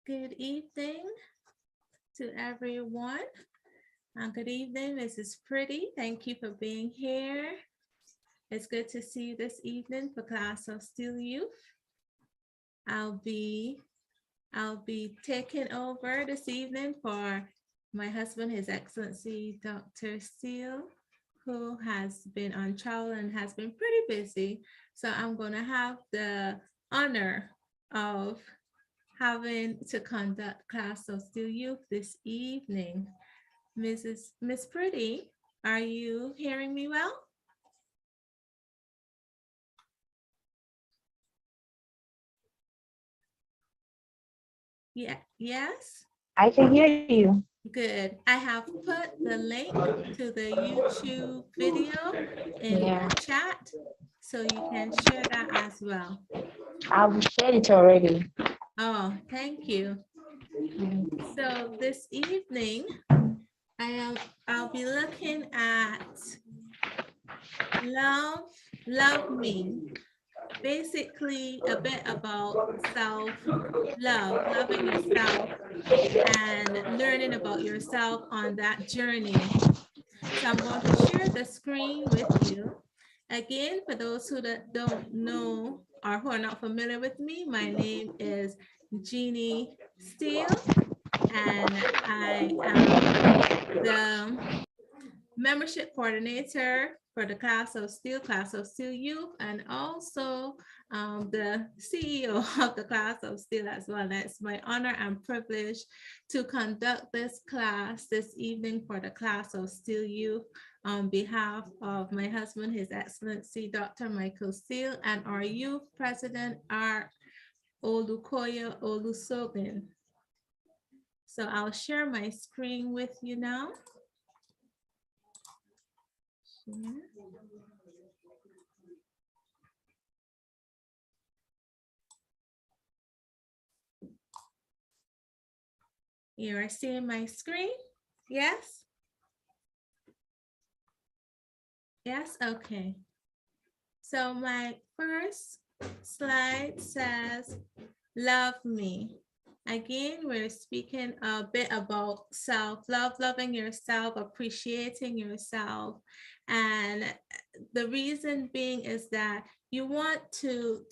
Good evening to everyone. Good evening, Mrs. Pretty. Thank you for being here. It's good to see you this evening for class of Steele Youth. I'll be taking over this evening for my husband, His Excellency Dr. Steele, who has been on travel and has been pretty busy. So I'm going to have the honor of having to conduct class of Steele Youth this evening. Miss Pretty, are you hearing me well? Yeah, yes? I can hear you. Good. I have put the link to the YouTube video in the chat, so you can share that as well. I've shared it already. Oh, thank you. So this evening, I'll be looking at love me. Basically a bit about self-love, loving yourself and learning about yourself on that journey. So I'm going to share the screen with you. Again, for those who don't know or who are not familiar with me, my name is Jeannie Steele, and I am the membership coordinator for the class of Steele Youth, and also the CEO of the class of Steele as well. And it's my honor and privilege to conduct this class this evening for the class of Steele Youth on behalf of my husband, His Excellency Dr. Michael Steele, and our youth president, our Olukoya Olusogun. So I'll share my screen with you now. You are seeing my screen? Yes? Yes, okay. So my first slide says, love me. Again, we're speaking a bit about self-love, loving yourself, appreciating yourself. And the reason being is that you want to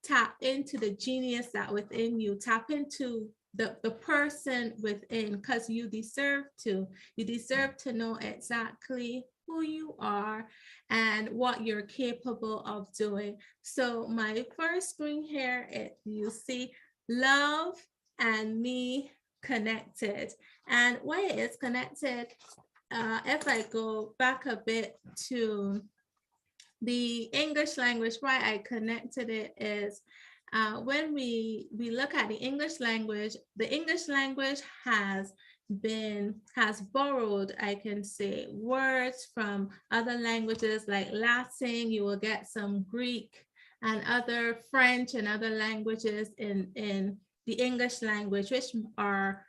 tap into the genius that within you, tap into the person within, because you deserve to. You deserve to know exactly who you are and what you're capable of doing. So my first screen here, you see love and me connected. And why it is connected, if I go back a bit to the English language, why I connected it is when we look at the English language has borrowed, I can say, words from other languages like Latin. You will get some Greek and other French and other languages in the English language, which are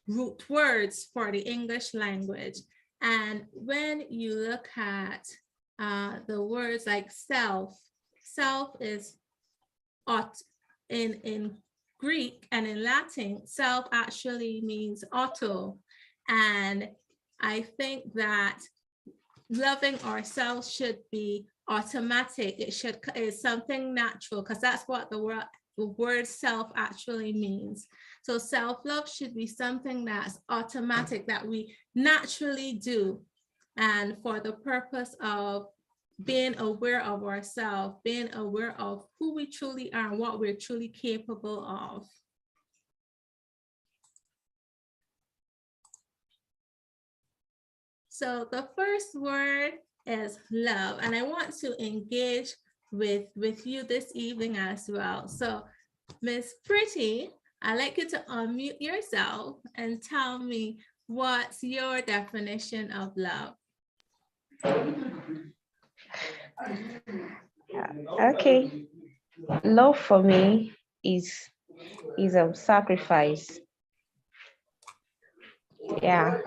root words for the English language. And when you look at the words like self is in Greek, and in Latin, self actually means auto. And I think that loving ourselves should be automatic. It's something natural, because that's what the word self actually means. So self-love should be something that's automatic, that we naturally do, and for the purpose of being aware of ourselves, being aware of who we truly are and what we're truly capable of. So the first word is love, and I want to engage with you this evening as well. So Miss Pretty, I'd like you to unmute yourself and tell me what's your definition of love. Okay. Love for me is a sacrifice. Yeah.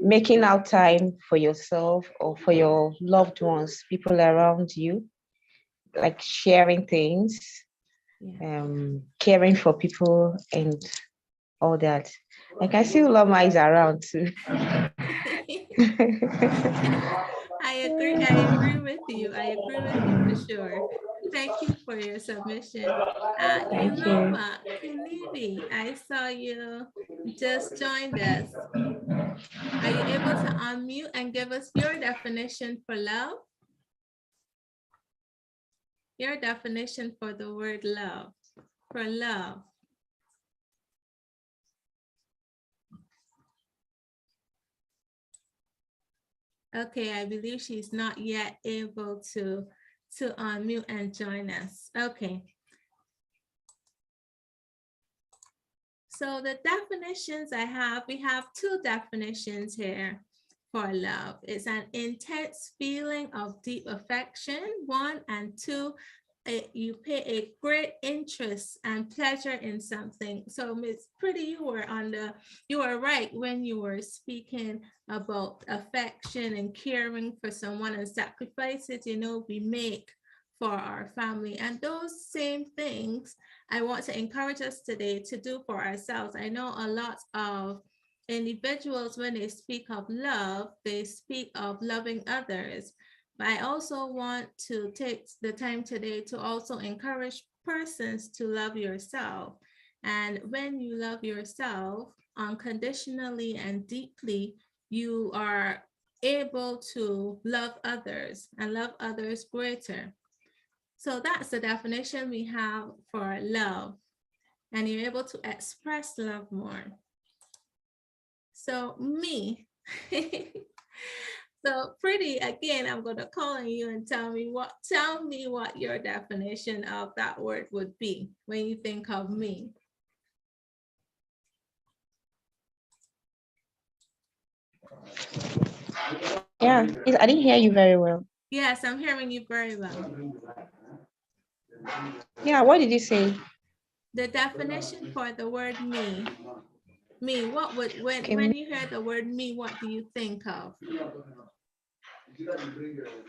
Making out time for yourself or for your loved ones, people around you, like sharing things, Yeah. caring for people and all that. I can see Loma is around too. I agree. I agree with you. I agree with you for sure. Thank you for your submission. Thank you. Yuloma Kunibi, I saw you just joined us. Are you able to unmute and give us your definition for love? Your definition for the word love, for love. Okay, I believe she's not yet able to unmute and join us. Okay. So the definitions I have, we have two definitions here for love. It's an intense feeling of deep affection, one, and two, you pay a great interest and pleasure in something. So Ms. Pretty, you were right when you were speaking about affection and caring for someone and sacrifices, we make for our family. And those same things I want to encourage us today to do for ourselves. I know a lot of individuals, when they speak of love, they speak of loving others. But I also want to take the time today to also encourage persons to love yourself. And when you love yourself unconditionally and deeply, you are able to love others and love others greater. So that's the definition we have for love. And you're able to express love more. So me. So Pretty, again, I'm going to call on you and tell me what your definition of that word would be when you think of me. Yeah, I didn't hear you very well. Yes, I'm hearing you very well. Yeah, what did you say? The definition for the word me. Me, what would, when you hear the word me, what do you think of?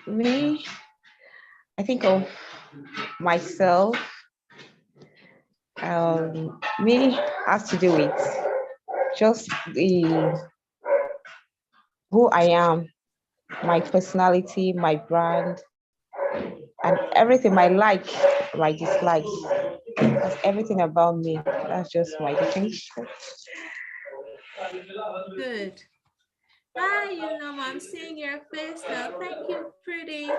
Me, I think of myself. Me has to do with just who I am, my personality, my brand, and everything, my like, my dislike. That's everything about me. That's just my definition. Good. Hi, Yuloma, I'm seeing your face now. Thank you, Pretty.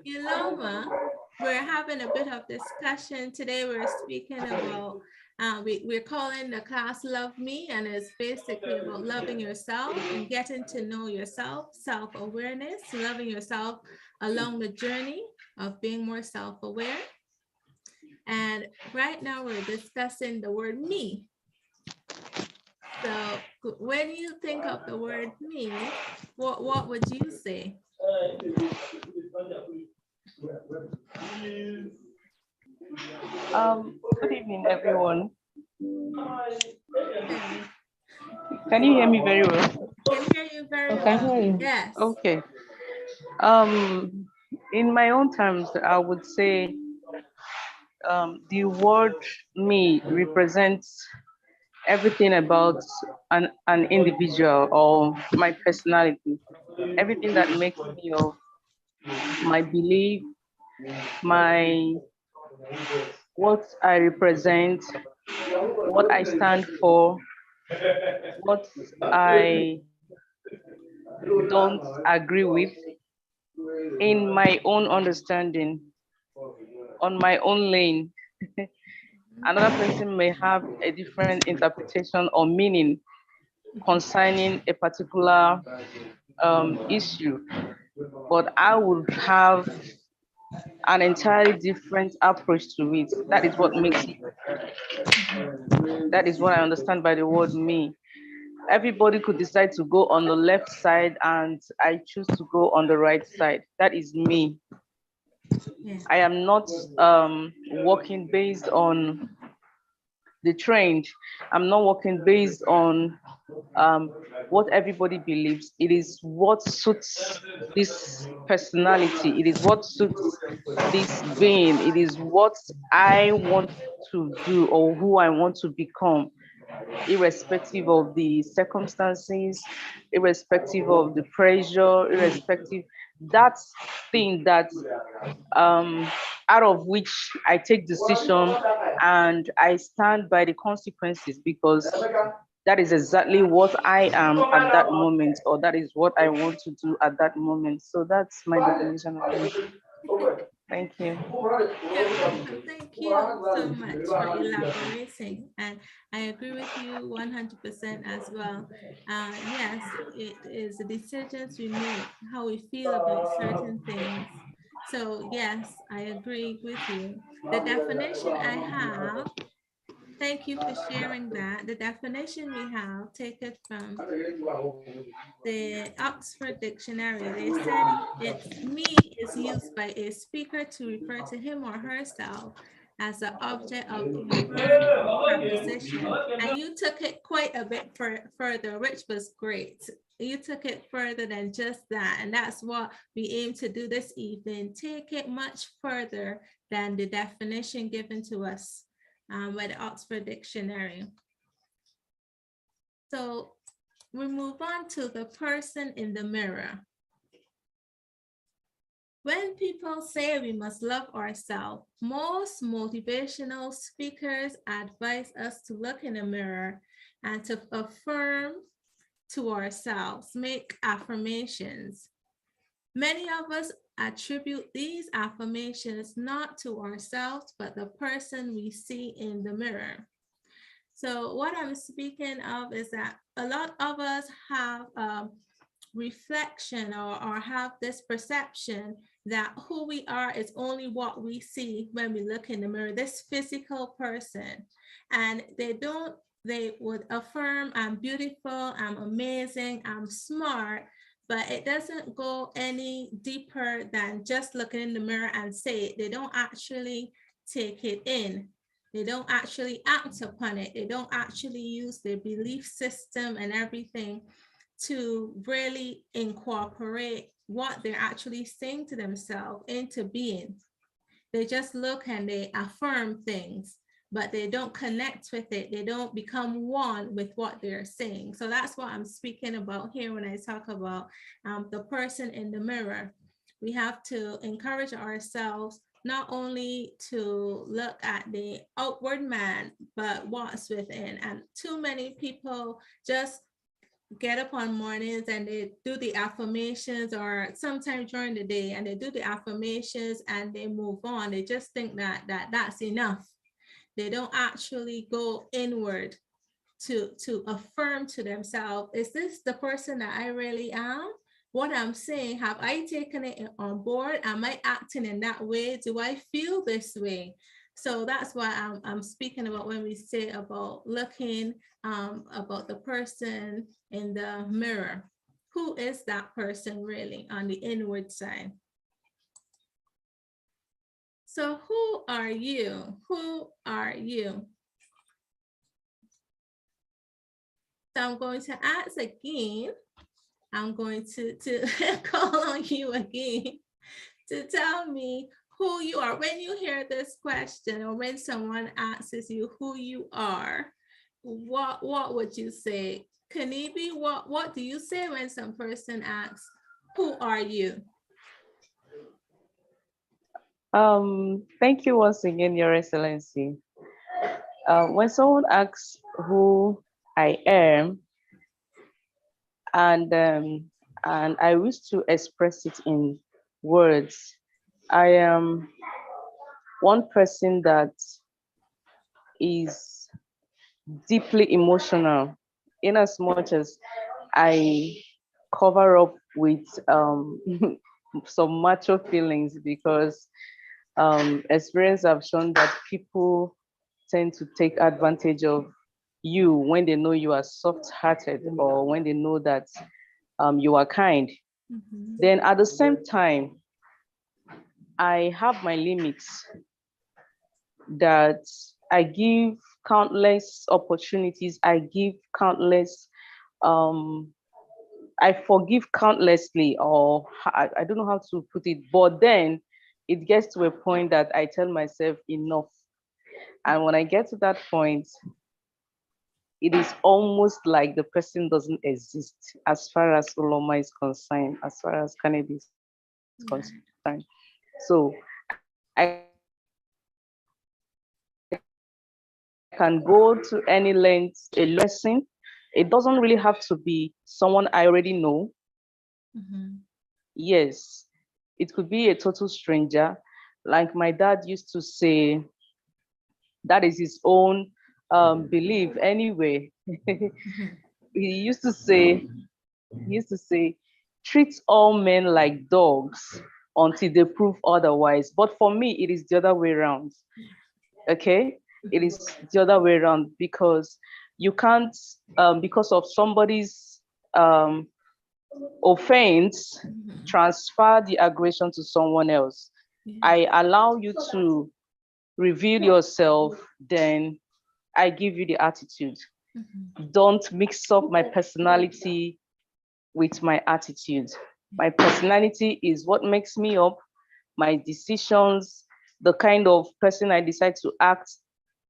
Yuloma, we're having a bit of discussion today. We're speaking about, we're calling the class Love Me, and it's basically about loving yourself and getting to know yourself, self-awareness, loving yourself along the journey of being more self-aware. And right now we're discussing the word me. So when you think of the word me, what would you say? Good evening, everyone. Hey. Can you hear me very well? Can hear you very I can well. hear you. Yes. Okay. In my own terms, I would say the word me represents everything about an individual or my personality, everything that makes me of my belief, my what I represent, what I stand for, what I don't agree with in my own understanding, on my own lane. Another person may have a different interpretation or meaning concerning a particular issue, but I would have an entirely different approach to it. That is what makes it. That is what I understand by the word me. Everybody could decide to go on the left side and I choose to go on the right side. That is me. Yeah. I am not working based on the trend. I'm not working based on what everybody believes. It is what suits this personality. It is what suits this being. It is what I want to do or who I want to become, irrespective of the circumstances, irrespective of the pressure, irrespective that thing that out of which I take decision and I stand by the consequences because that is exactly what I am at that moment, or that is what I want to do at that moment. So that's my definition of it. Thank you. You're welcome. Thank you so much for elaborating. And I agree with you 100% as well. Yes, it is the decisions we make, how we feel about certain things. So, yes, I agree with you. The definition I have, thank you for sharing that. The definition we have, take it from the Oxford Dictionary. They said it's me is used by a speaker to refer to him or herself as the object of a verb or preposition. And you took it quite a bit further, which was great. You took it further than just that. And that's what we aim to do this evening. Take it much further than the definition given to us by the Oxford Dictionary. So we move on to the person in the mirror. When people say we must love ourselves, most motivational speakers advise us to look in the mirror and to affirm to ourselves, make affirmations. Many of us attribute these affirmations not to ourselves, but the person we see in the mirror. So what I'm speaking of is that a lot of us have reflection or have this perception that who we are is only what we see when we look in the mirror, this physical person. And they would affirm, I'm beautiful, I'm amazing, I'm smart, but it doesn't go any deeper than just looking in the mirror and say it. They don't actually take it in. They don't actually act upon it. They don't actually use their belief system and everything to really incorporate what they're actually saying to themselves into being. They just look and they affirm things, but they don't connect with it. They don't become one with what they're saying. So that's what I'm speaking about here when I talk about the person in the mirror. We have to encourage ourselves not only to look at the outward man, but what's within. And too many people just get up on mornings and they do the affirmations, or sometimes during the day, and they do the affirmations and they move on. They just think that that's enough. They don't actually go inward to affirm to themselves, is this the person that I really am? What I'm saying, have I taken it on board? Am I acting in that way? Do I feel this way? So that's why I'm speaking about when we say about looking about the person in the mirror. Who is that person really on the inward side? So who are you? Who are you? So I'm going to ask again. I'm going to call on you again to tell me who you are. When you hear this question, or when someone asks you who you are, what would you say? Kanibi, what do you say when some person asks, who are you? Thank you once again, Your Excellency. When someone asks who I am, and I wish to express it in words, I am one person that is deeply emotional, in as much as I cover up with some macho feelings, because experience have shown that people tend to take advantage of you when they know you are soft-hearted, or when they know that you are kind. Mm-hmm. Then at the same time, I have my limits, that I give countless opportunities, I give countless I forgive countlessly, or I don't know how to put it, but then it gets to a point that I tell myself enough. And when I get to that point, it is almost like the person doesn't exist as far as Uloma is concerned, as far as Kennedy is concerned. So I can go to any length, a person. It doesn't really have to be someone I already know. Mhm. Yes, it could be a total stranger. Like my dad used to say, that is his own belief anyway. Mhm. he used to say, he used to say, treat all men like dogs until they prove otherwise. But for me, it is the other way around. Okay, it Mhm. is the other way around, because you can't, because of somebody's um, offense, Mhm. transfer the aggression to someone else. Yeah. I allow you to reveal yourself, then I give you the attitude. Mhm. Don't mix up my personality with my attitude. My personality is what makes me up, my decisions, the kind of person I decide to act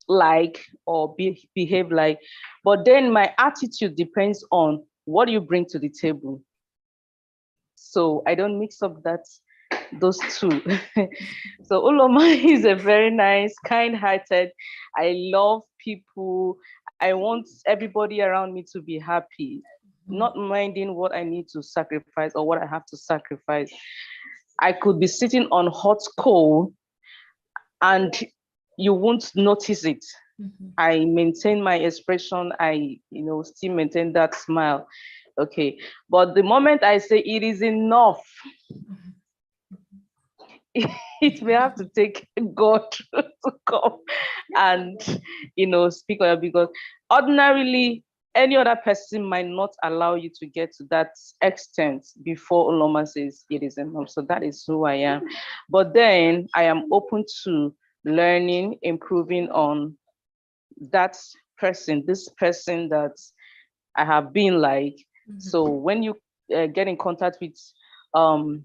like or behave like. But then my attitude depends on what you bring to the table. So I don't mix up those two. So Uloma is a very nice, kind-hearted. I love people. I want everybody around me to be happy, Mhm. not minding what I need to sacrifice or what I have to sacrifice. I could be sitting on hot coal and you won't notice it. Mhm. I maintain my expression. I, still maintain that smile. Okay. But the moment I say it is enough, Mhm. it may have to take God to come and speak on it, because ordinarily any other person might not allow you to get to that extent before Oloma says it is enough. So that is who I am. But then I am open to learning, improving on that this person that I have been like. Mhm. So when you get in contact with um,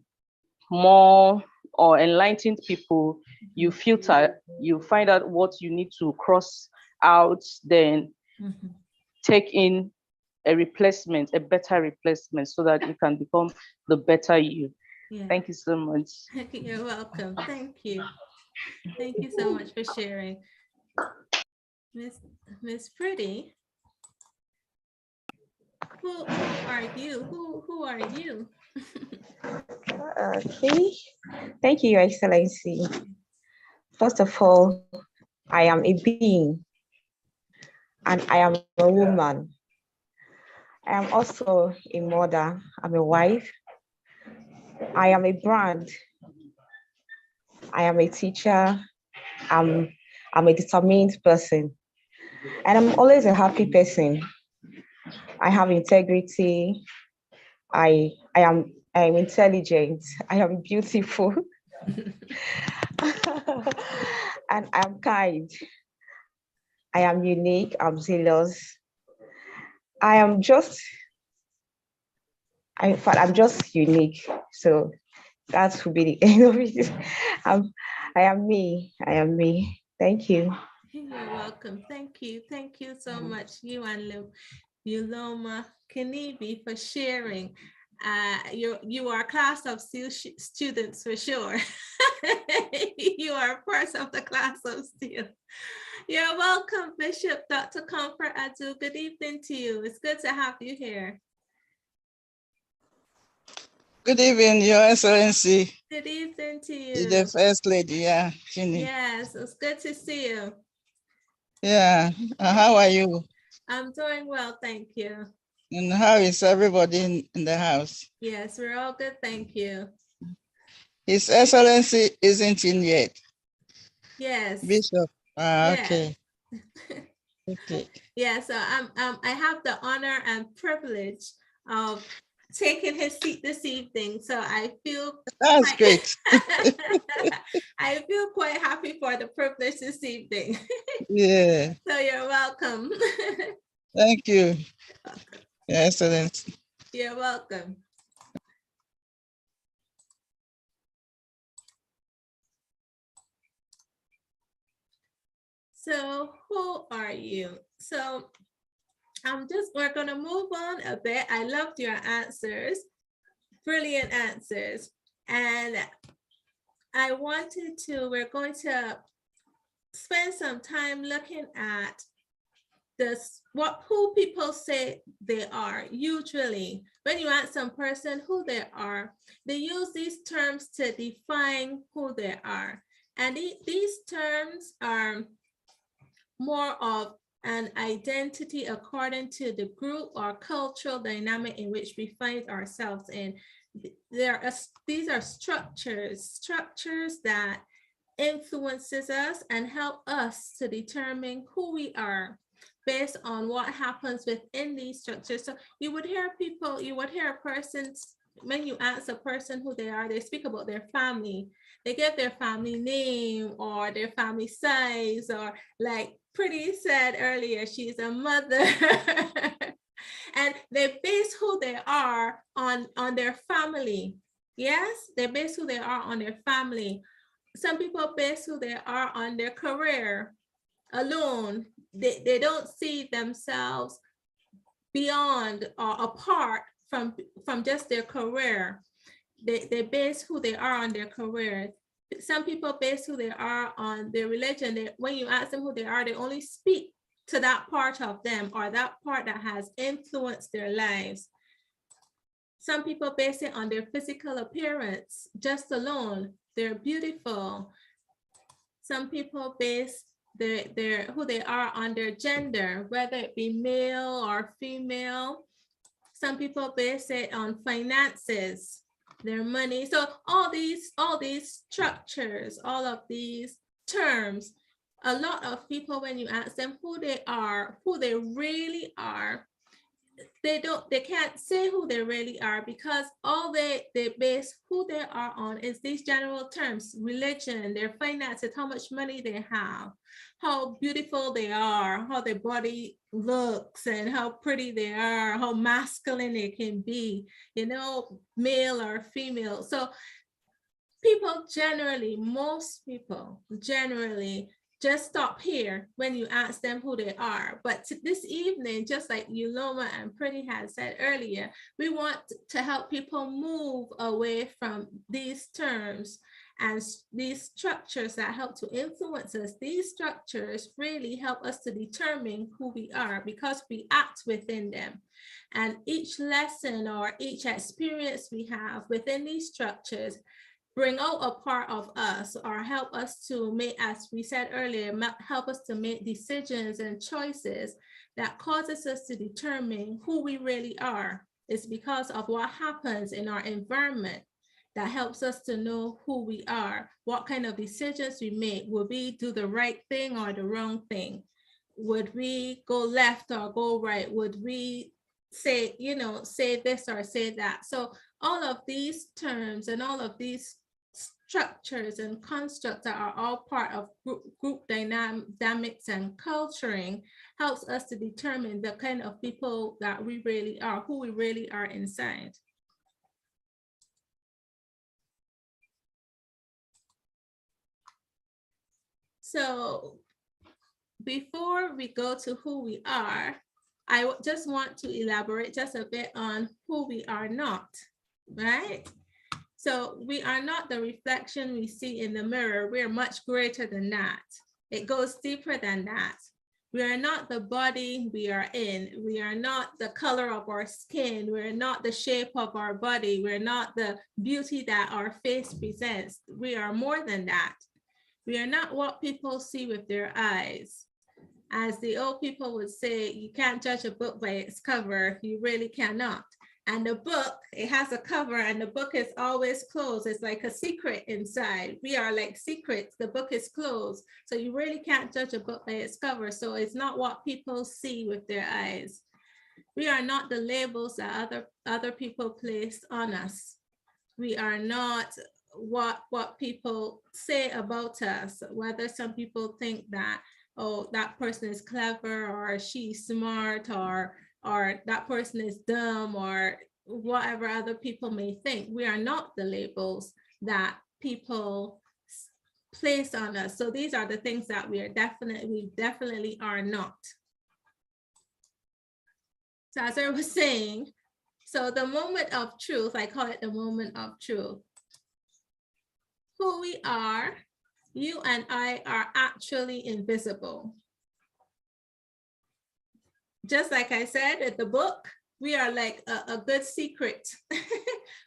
more or enlightened people, you Mhm. filter, you find out what you need to cross out, then Mhm. take in a better replacement, so that you can become the better you. Yeah. Thank you so much. You're welcome. Thank you. Thank you so much for sharing. Miss Miss Pretty, who are you? Who are you? Okay. Thank you, Your Excellency. First of all, I am a being and I am a woman. I am also a mother. I'm a wife. I am a brand. I am a teacher. I'm, I'm a determined person. And I'm always a happy person. I have integrity. I am intelligent. I am beautiful. And I'm kind. I am unique. I'm zealous. I am just, in fact, I'm just unique. So that would be the end of it. I'm, I am me. I am me. Thank you. You're welcome. Thank you. Thank you so much, you and Yuloma Kanibi, for sharing. You are a class of students for sure. You are a part of the class of Steele. You're welcome, Bishop Dr. Comfort Adu. Good evening to you. It's good to have you here. Good evening, Your Excellency. Good evening to The you. First Lady, yeah, Ginny. Yes, it's good to see you. Yeah, how are you? I'm doing well, thank you. And how is everybody in the house? Yes, we're all good, thank you. His Excellency isn't in yet. Yes, Bishop. Ah, yes. okay. Okay. Yeah, so I have the honor and privilege of taking his seat this evening. So I feel That's quite, great. I feel quite happy for the privilege this evening. Yeah. So you're welcome. Thank you. Welcome. Your Excellency. You're welcome. So who are you? So we're gonna move on a bit. I loved your answers, brilliant answers. And we're going to spend some time looking at who people say they are. Usually, when you ask some person who they are, they use these terms to define who they are. And these terms are more of an identity according to the group or cultural dynamic in which we find ourselves in. These are structures that influences us and help us to determine who we are based on what happens within these structures. So you would hear a person, when you ask a person who they are, they speak about their family. They give their family name or their family size, or like Pretty said earlier, she's a mother. And they base who they are on their family. Yes, they base who they are on their family. Some people base who they are on their career alone. They don't see themselves beyond or apart from just their career. They base who they are on their career. Some people base who they are on their religion. When you ask them who they are, they only speak to that part of them or that part that has influenced their lives. Some people base it on their physical appearance just alone. They're beautiful. Some people base who they are on their gender, whether it be male or female. Some people base it on finances, their money. So all these structures, all of these terms, a lot of people, when you ask them who they are, who they really are, they can't say who they really are, because all they base who they are on is these general terms: religion, their finances, how much money they have, how beautiful they are, how their body looks, and how pretty they are, how masculine they can be, male or female. So most people generally just stop here when you ask them who they are. But this evening, just like Yuloma and Pretty had said earlier, we want to help people move away from these terms and these structures that help to influence us. These structures really help us to determine who we are because we act within them. And each lesson or each experience we have within these structures bring out a part of us, or help us to make, as we said earlier, help us to make decisions and choices that causes us to determine who we really are. It's because of what happens in our environment that helps us to know who we are, what kind of decisions we make. Would we do the right thing or the wrong thing? Would we go left or go right? Would we say this or say that? So all of these terms and all of these structures and constructs that are all part of group dynamics and culturing helps us to determine the kind of people that we really are, who we really are inside. So before we go to who we are, I just want to elaborate just a bit on who we are not, right? So we are not the reflection we see in the mirror. We're much greater than that. It goes deeper than that. We are not the body we are in. We are not the color of our skin. We're not the shape of our body. We're not the beauty that our face presents. We are more than that. We are not what people see with their eyes. As the old people would say, you can't judge a book by its cover. You really cannot. And the book, it has a cover and the book is always closed. It's like a secret inside. We are like secrets. The book is closed. So you really can't judge a book by its cover. So it's not what people see with their eyes. We are not the labels that other people place on us. We are not what people say about us, whether some people think that, oh, that person is clever or she's smart or or that person is dumb, or whatever other people may think. We are not the labels that people place on us. So these are the things that we definitely are not. So as I was saying, so the moment of truth, I call it the moment of truth. Who we are, you and I are actually invisible. Just like I said in the book, we are like a good secret.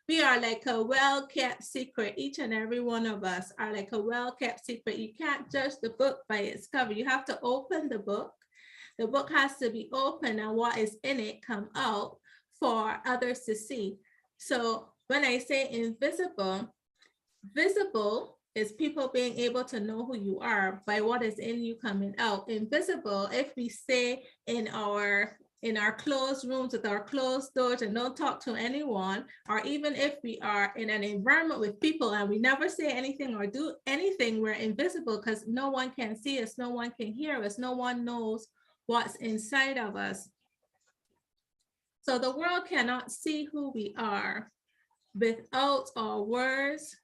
We are like a well-kept secret. Each and every one of us are like a well-kept secret. You can't judge the book by its cover. You have to open the book. The book has to be open and what is in it come out for others to see. So when I say invisible, visible is people being able to know who you are by what is in you coming out. Invisible, if we stay in our closed rooms with our closed doors and don't talk to anyone, or even if we are in an environment with people and we never say anything or do anything, we're invisible because no one can see us, no one can hear us, no one knows what's inside of us. So the world cannot see who we are without our words,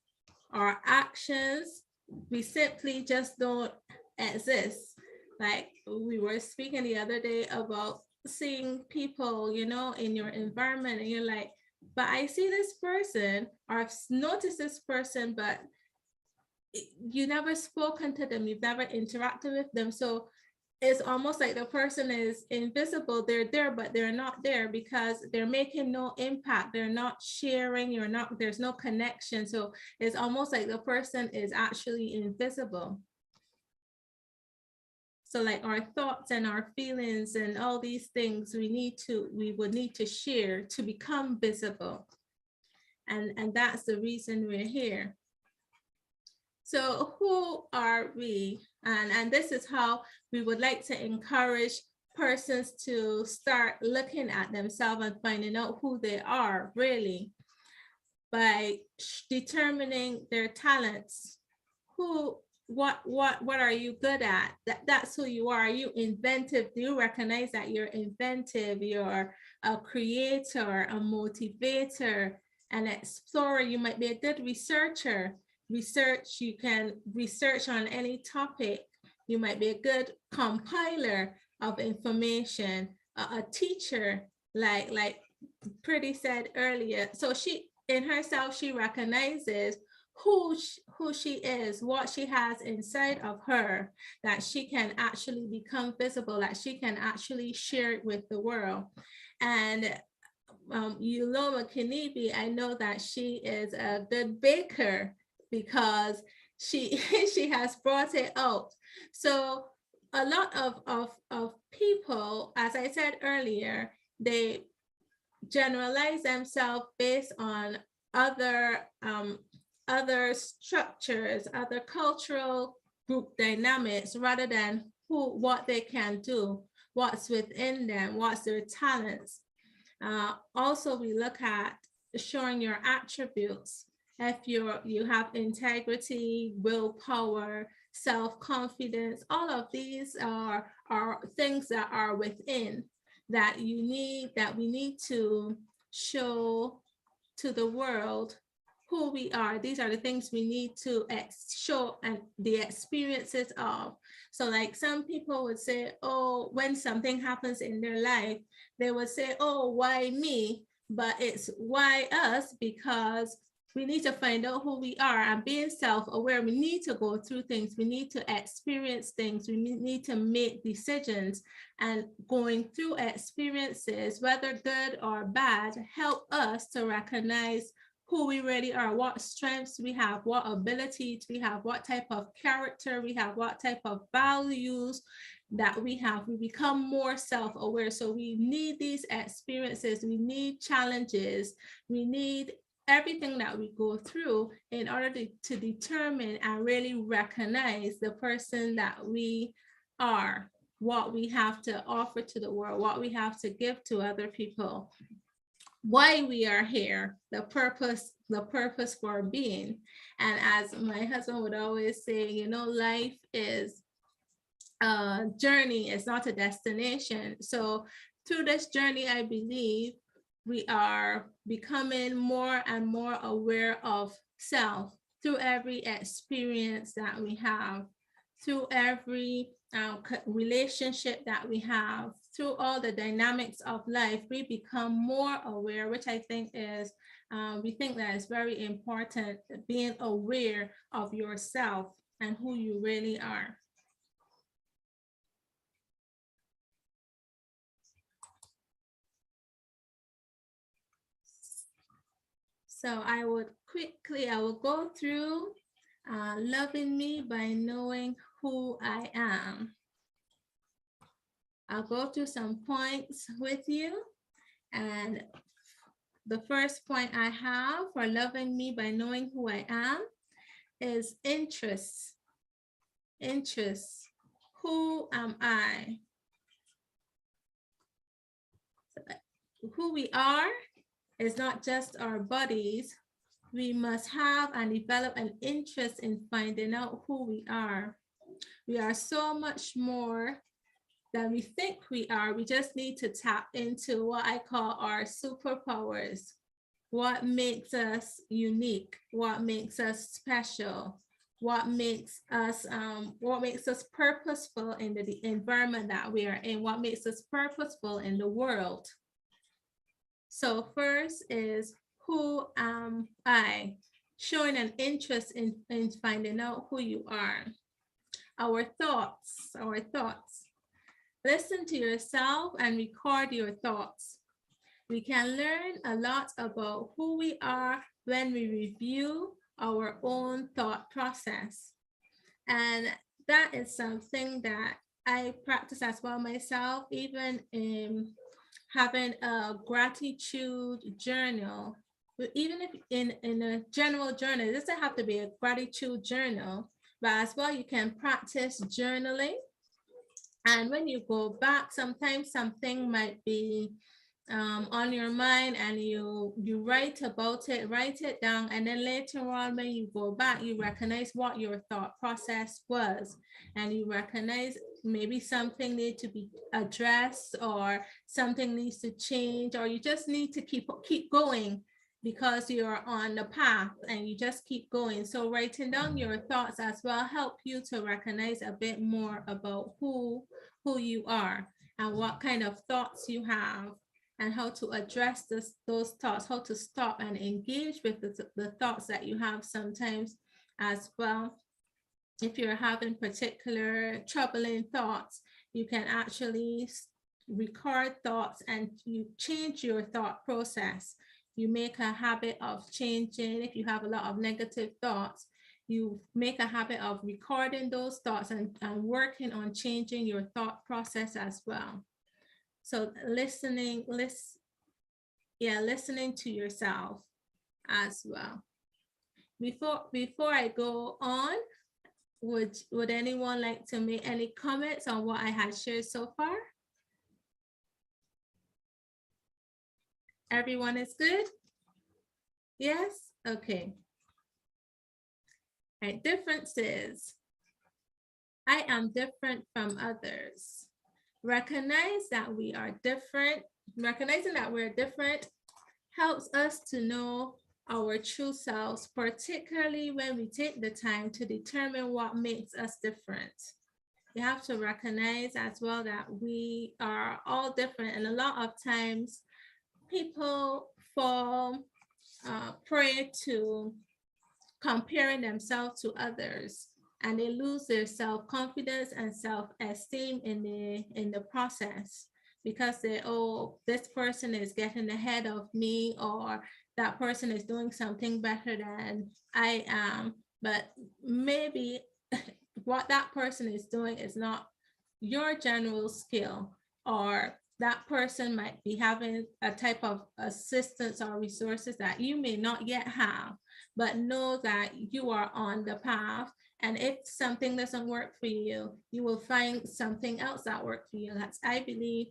our actions. We simply just don't exist. Like we were speaking the other day about seeing people, you know, in your environment, and you're like, but I see this person, or I've noticed this person, but you never spoken to them, you've never interacted with them. So it's almost like the person is invisible. They're there, but they're not there because they're making no impact. They're not sharing. There's no connection. So it's almost like the person is actually invisible. So like our thoughts and our feelings and all these things we would need to share to become visible. And that's the reason we're here. So who are we? And this is how we would like to encourage persons to start looking at themselves and finding out who they are really by determining their talents. What are you good at? That's who you are. Are you inventive? Do you recognize that you're inventive? You're a creator, a motivator, an explorer. You might be a good researcher. You can research on any topic. You might be a good compiler of information, a teacher, like Pretty said earlier. So she, in herself, she recognizes who she is, what she has inside of her, that she can actually become visible, that she can actually share it with the world. And Uloma Kinibi, I know that she is a good baker because she has brought it out. So a lot of people, as I said earlier, they generalize themselves based on other structures, other cultural group dynamics, rather than what they can do, what's within them, what's their talents. Also, we look at showing your attributes. If you have integrity, willpower, self-confidence, all of these are things that are within that we need to show to the world who we are. These are the things we need to show and the experiences of. So like some people would say, oh, when something happens in their life, they would say, oh, why me? But it's why us, because we need to find out who we are and being self-aware. We need to go through things. We need to experience things. We need to make decisions, and going through experiences, whether good or bad, help us to recognize who we really are, what strengths we have, what abilities we have, what type of character we have, what type of values that we have. We become more self-aware. So we need these experiences. We need challenges. We need everything that we go through in order to determine and really recognize the person that we are, what we have to offer to the world, what we have to give to other people, why we are here, the purpose for being. And as my husband would always say, you know, life is a journey, it's not a destination. So through this journey, I believe we are becoming more and more aware of self through every experience that we have, through every relationship that we have, through all the dynamics of life. We become more aware, which I think is, we think that is very important, being aware of yourself and who you really are. So I will go through loving me by knowing who I am. I'll go through some points with you. And the first point I have for loving me by knowing who I am is interest. Interest. Who am I? Who we are is not just our bodies. We must have and develop an interest in finding out who we are. We are so much more than we think we are. We just need to tap into what I call our superpowers. What makes us unique? What makes us special? What makes us purposeful in the environment that we are in? What makes us purposeful in the world? So first is, who am I? Showing an interest in finding out who you are. Our thoughts. Listen to yourself and record your thoughts. We can learn a lot about who we are when we review our own thought process. And that is something that I practice as well myself, even in having a gratitude journal. But even if in a general journal, it doesn't have to be a gratitude journal, but as well, you can practice journaling. And when you go back, sometimes something might be on your mind, and you write about it, write it down, and then later on when you go back, you recognize what your thought process was, and you recognize maybe something needs to be addressed, or something needs to change, or you just need to keep going because you're on the path and you just keep going. So writing down your thoughts as well help you to recognize a bit more about who you are and what kind of thoughts you have, and how to address those thoughts, how to stop and engage with the thoughts that you have sometimes as well. If you're having particular troubling thoughts, you can actually record thoughts and you change your thought process. You make a habit of changing. If you have a lot of negative thoughts, you make a habit of recording those thoughts and working on changing your thought process as well. So listening to yourself as well. Before I go on, would anyone like to make any comments on what I had shared so far? Everyone is good? Yes? Okay. All right, differences. I am different from others. Recognize that we are different. Recognizing that we're different helps us to know our true selves, particularly when we take the time to determine what makes us different. You have to recognize as well that we are all different, and a lot of times people fall prey to comparing themselves to others, and they lose their self-confidence and self-esteem in the process, because this person is getting ahead of me, or that person is doing something better than I am. But maybe what that person is doing is not your general skill, or that person might be having a type of assistance or resources that you may not yet have, but know that you are on the path. And if something doesn't work for you, you will find something else that works for you. That's, I believe,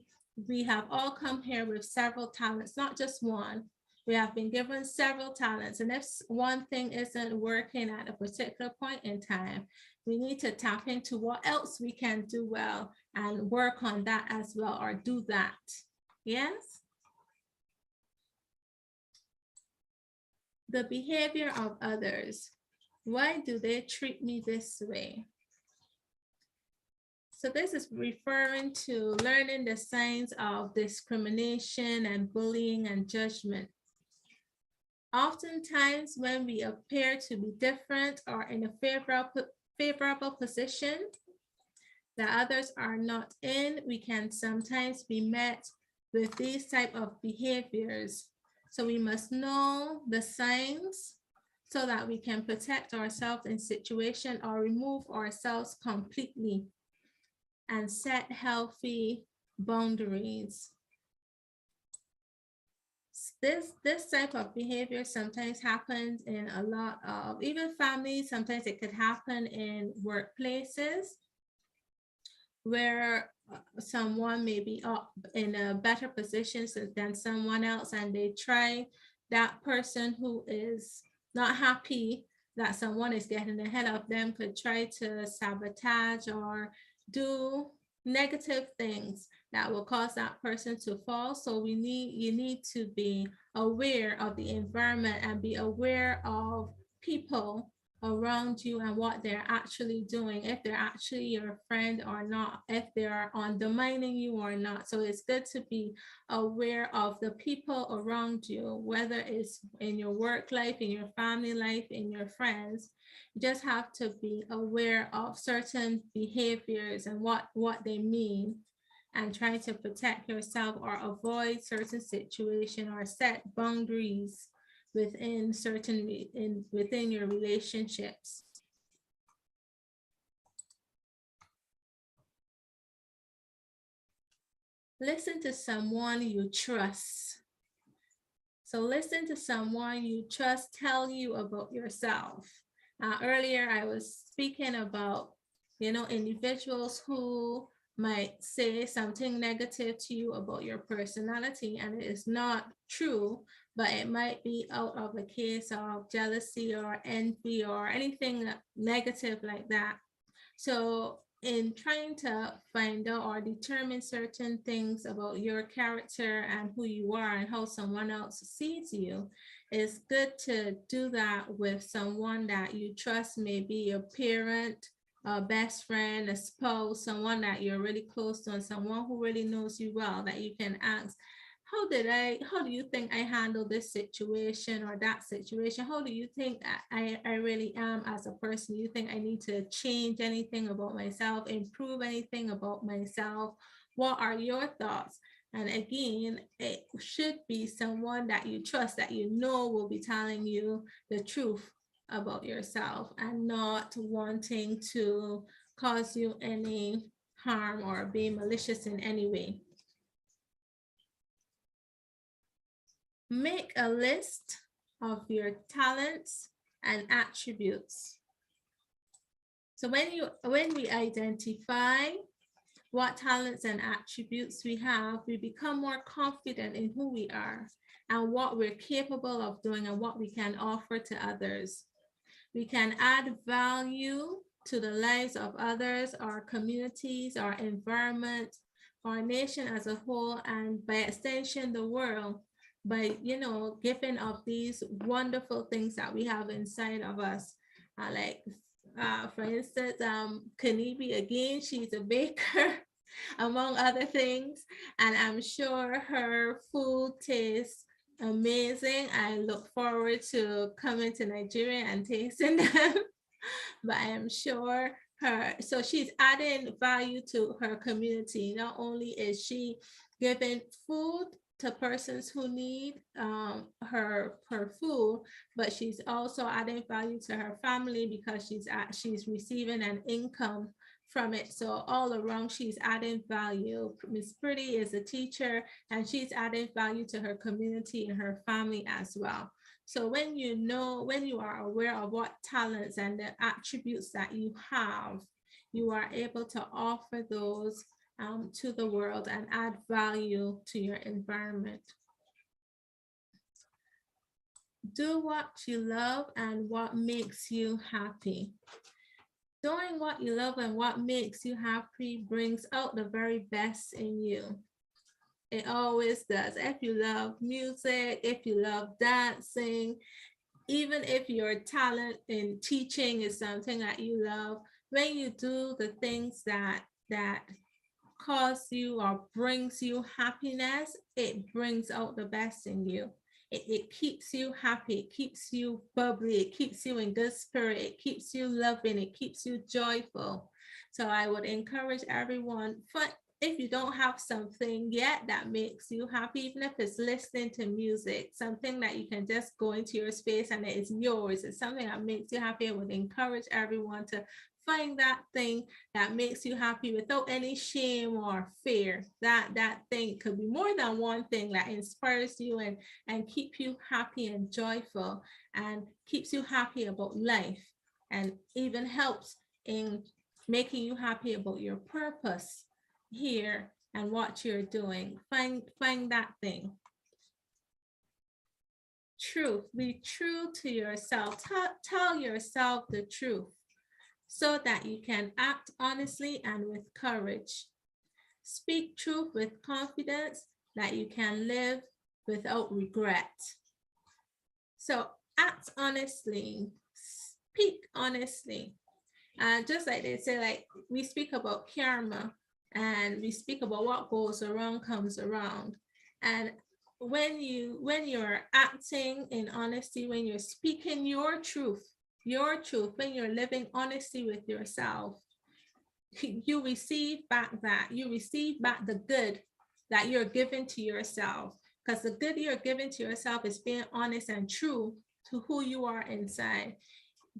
we have all come here with several talents, not just one. We have been given several talents. And if one thing isn't working at a particular point in time, we need to tap into what else we can do well and work on that as well, or do that. Yes? The behavior of others. Why do they treat me this way? So this is referring to learning the signs of discrimination and bullying and judgment. Oftentimes when we appear to be different or in a favorable position that others are not in, we can sometimes be met with these type of behaviors. So we must know the signs so that we can protect ourselves in situation or remove ourselves completely and set healthy boundaries. This type of behavior sometimes happens in a lot of even families. Sometimes it could happen in workplaces where someone may be up in a better position than someone else, and they try, that person who is not happy that someone is getting ahead of them could try to sabotage or do negative things that will cause that person to fall. So you need to be aware of the environment and be aware of people around you and what they're actually doing, if they're actually your friend or not, if they're undermining you or not. So it's good to be aware of the people around you, whether it's in your work life, in your family life, in your friends. You just have to be aware of certain behaviors and what they mean, and try to protect yourself or avoid certain situations or set boundaries within within your relationships. Listen to someone you trust. So listen to someone you trust tell you about yourself. Earlier I was speaking about, individuals who might say something negative to you about your personality, and it is not true, but it might be out of a case of jealousy or envy or anything negative like that. So in trying to find out or determine certain things about your character and who you are and how someone else sees you, it's good to do that with someone that you trust, maybe a parent, a best friend, a spouse, someone that you're really close to, and someone who really knows you well, that you can ask, how do you think I handle this situation or that situation? How do you think I really am as a person? Do you think I need to change anything about myself, improve anything about myself? What are your thoughts? And again, it should be someone that you trust, that you know will be telling you the truth about yourself and not wanting to cause you any harm or be malicious in any way. Make a list of your talents and attributes. So when we identify what talents and attributes we have, we become more confident in who we are and what we're capable of doing and what we can offer to others. We can add value to the lives of others, our communities, our environment, our nation as a whole, and by extension, the world, by giving of these wonderful things that we have inside of us. For instance, Kanibi, again, she's a baker among other things, and I'm sure her food tastes amazing. I look forward to coming to Nigeria and tasting them. But I am sure so she's adding value to her community. Not only is she giving food to persons who need her food, but she's also adding value to her family because she's receiving an income from it. So all around, she's adding value. Miss Pretty is a teacher, and she's adding value to her community and her family as well. So when you are aware of what talents and the attributes that you have, you are able to offer those to the world and add value to your environment. Do what you love and what makes you happy. Doing what you love and what makes you happy brings out the very best in you. It always does. If you love music, if you love dancing, even if your talent in teaching is something that you love, when you do the things that cause you or brings you happiness, it brings out the best in you. It keeps you happy, it keeps you bubbly, it keeps you in good spirit, it keeps you loving, it keeps you joyful. So I would encourage everyone, if you don't have something yet that makes you happy, even if it's listening to music, something that you can just go into your space and it is yours, it's something that makes you happy, I would encourage everyone to find that thing that makes you happy without any shame or fear. That thing could be more than one thing that inspires you and keep you happy and joyful and keeps you happy about life and even helps in making you happy about your purpose here and what you're doing. Find that thing. Truth. Be true to yourself. Tell yourself the truth so that you can act honestly and with courage. Speak truth with confidence that you can live without regret. So act honestly, speak honestly. Just like they say, like we speak about karma and we speak about what goes around comes around. And when you're acting in honesty, when you're speaking your truth, when you're living honesty with yourself, you receive back the good that you're giving to yourself, because the good you're giving to yourself is being honest and true to who you are inside,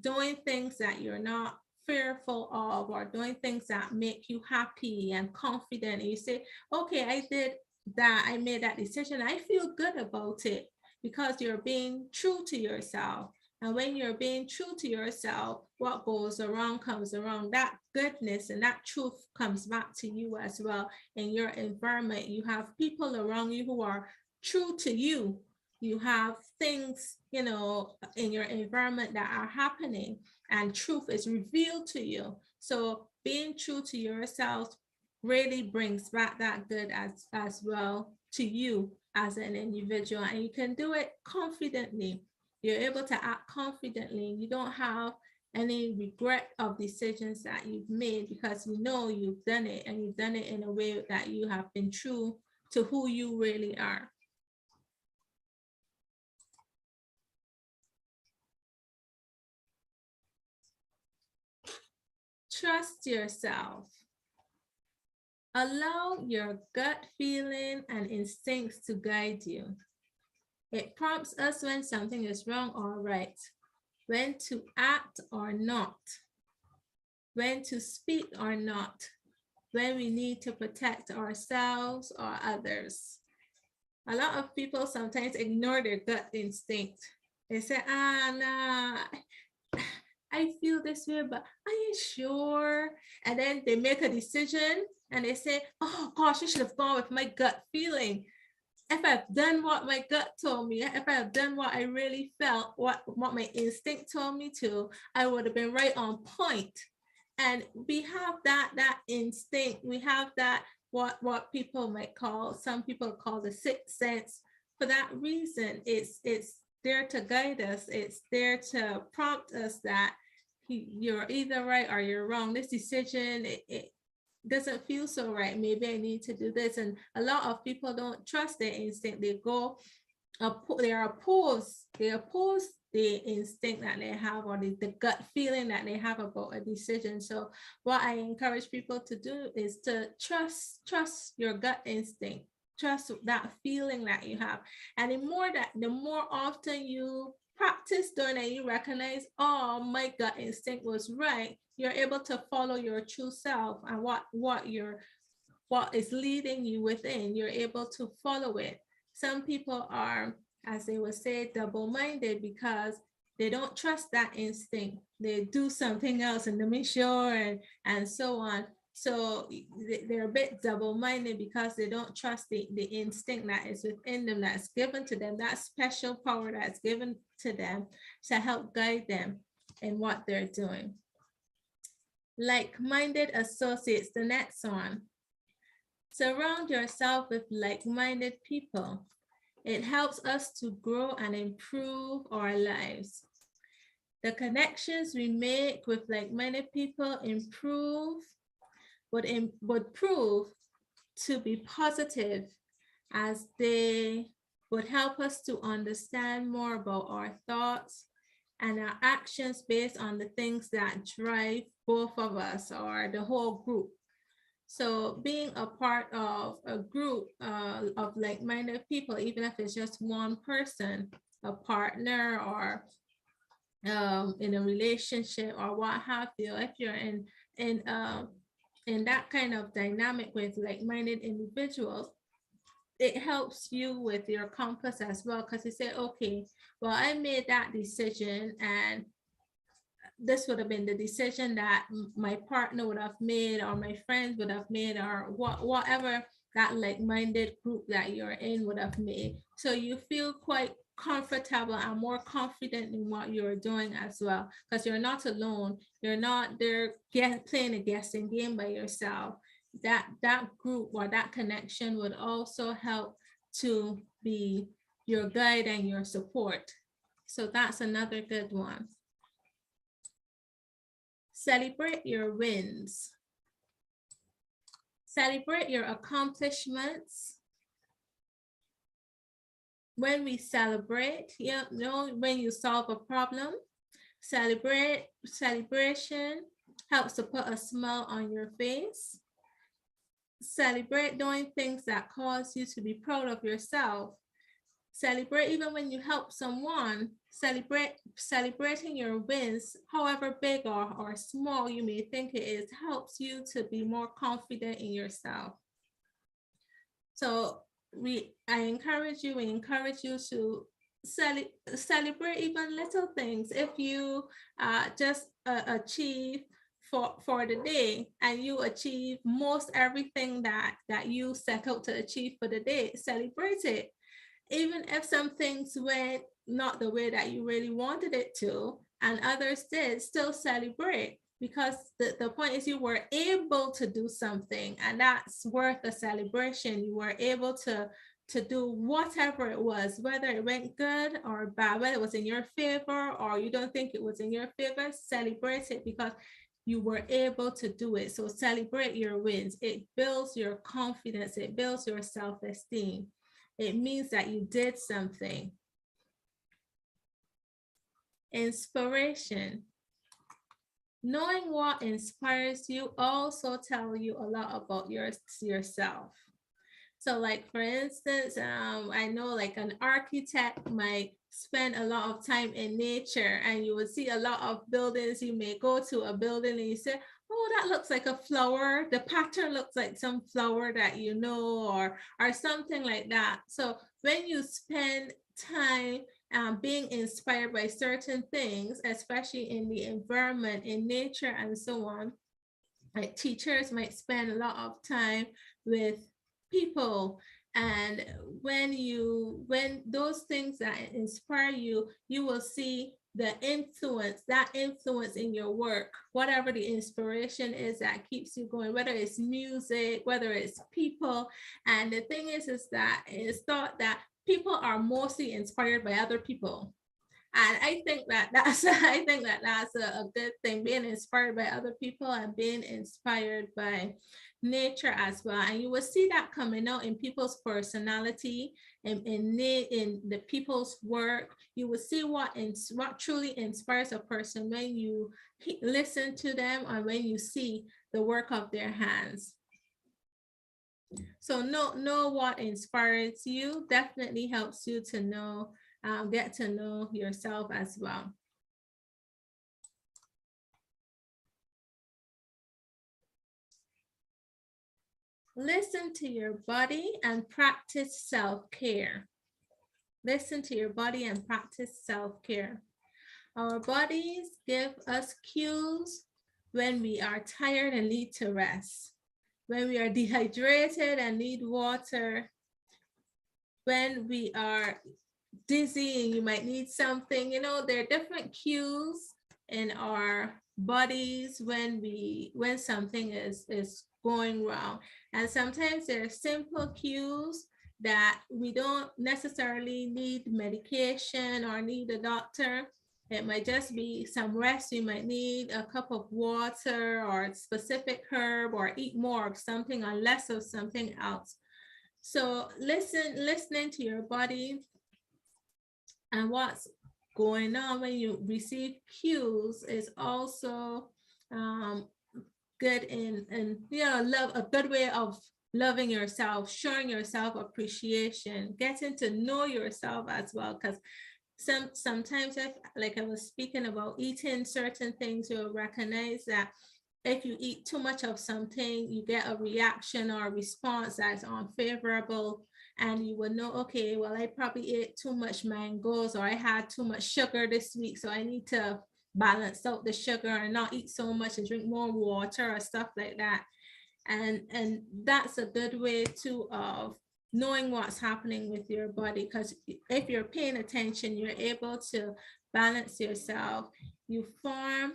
doing things that you're not fearful of, or doing things that make you happy and confident. And you say, okay, I did that, I made that decision, I feel good about it, because you're being true to yourself. And when you're being true to yourself, what goes around comes around. That goodness and that truth comes back to you as well in your environment. You have people around you who are true to you. You have things, in your environment that are happening, and truth is revealed to you. So being true to yourself really brings back that good as well to you as an individual, and you can do it confidently. You're able to act confidently. You don't have any regret of decisions that you've made, because you know you've done it, and you've done it in a way that you have been true to who you really are. Trust yourself. Allow your gut feeling and instincts to guide you. It prompts us when something is wrong or right, when to act or not, when to speak or not, when we need to protect ourselves or others. A lot of people sometimes ignore their gut instinct. They say, nah, I feel this way, but are you sure? And then they make a decision and they say, oh gosh, I should have gone with my gut feeling. If I've done what my gut told me, if I've done what I really felt, what my instinct told me to, I would have been right on point. And we have that instinct. We have that, what people might call, some people call the sixth sense. For that reason, it's there to guide us. It's there to prompt us that you're either right or you're wrong. This decision, it doesn't feel so right. Maybe I need to do this. And a lot of people don't trust their instinct. They oppose the instinct that they have, or the gut feeling that they have about a decision. So what I encourage people to do is to trust your gut instinct, trust that feeling that you have. And the more often you practice doing it, you recognize, oh, my gut instinct was right, you're able to follow your true self, and what is leading you within, you're able to follow it. Some people are, as they would say, double-minded, because they don't trust that instinct. They do something else and they make sure and so on. So they're a bit double-minded because they don't trust the instinct that is within them, that's given to them, that special power that's given to them to help guide them in what they're doing. Like-minded associates, the next one. Surround yourself with like-minded people. It helps us to grow and improve our lives. The connections we make with like-minded people would prove to be positive, as they would help us to understand more about our thoughts and our actions based on the things that drive both of us or the whole group. So being a part of a group of like-minded people, even if it's just one person, a partner, or in a relationship or what have you, if you're in that kind of dynamic with like-minded individuals, it helps you with your compass as well, because you say, okay, well, I made that decision, and this would have been the decision that my partner would have made, or my friends would have made, or whatever that like-minded group that you're in would have made. So you feel quite comfortable and more confident in what you're doing as well, because you're not alone. You're not there playing a guessing game by yourself. That group or that connection would also help to be your guide and your support. So that's another good one. Celebrate your wins. Celebrate your accomplishments. When we celebrate, when you solve a problem, celebration helps to put a smile on your face. Celebrate doing things that cause you to be proud of yourself. Celebrate even when you help someone. Celebrating your wins, however big or small you may think it is, helps you to be more confident in yourself. So we encourage you to celebrate even little things. If you just achieve for the day, and you achieve most everything that you set out to achieve for the day, celebrate it. Even if some things went not the way that you really wanted it to, and others did, still celebrate, because the point is you were able to do something, and that's worth a celebration. You were able to do whatever it was, whether it went good or bad, whether it was in your favor or you don't think it was in your favor, celebrate it, because you were able to do it. So celebrate your wins. It builds your confidence. It builds your self-esteem. It means that you did something. Inspiration. Knowing what inspires you also tells you a lot about yourself. So like, for instance, I know like an architect might spend a lot of time in nature, and you would see a lot of buildings. You may go to a building and you say, oh, that looks like a flower. The pattern looks like some flower that you know, or something like that. So when you spend time being inspired by certain things, especially in the environment, in nature, and so on, like teachers might spend a lot of time with people, and when those things that inspire you, you will see that influence in your work, whatever the inspiration is that keeps you going, whether it's music, whether it's people. And the thing is that it's thought that people are mostly inspired by other people. And I think that's a good thing, being inspired by other people and being inspired by nature as well. And you will see that coming out in people's personality, in the people's work. You will see what truly inspires a person when you listen to them, or when you see the work of their hands. So know what inspires you definitely helps you to know, get to know yourself as well. Listen to your body and practice self-care. Listen to your body and practice self-care. Our bodies give us cues when we are tired and need to rest, when we are dehydrated and need water, when we are dizzy and you might need something. There are different cues in our bodies when something is going wrong. And sometimes there are simple cues that we don't necessarily need medication or need a doctor. It might just be some rest. You might need a cup of water or a specific herb, or eat more of something or less of something else. So listening to your body and what's going on when you receive cues is also good in love, a good way of loving yourself, showing yourself appreciation, getting to know yourself as well. Because sometimes, if, like I was speaking about eating certain things, you'll recognize that if you eat too much of something, you get a reaction or a response that's unfavorable, and you would know, okay, well, I probably ate too much mangoes, or I had too much sugar this week, so I need to balance out the sugar and not eat so much and drink more water or stuff like that. And that's a good way too of knowing what's happening with your body, because if you're paying attention, you're able to balance yourself. You form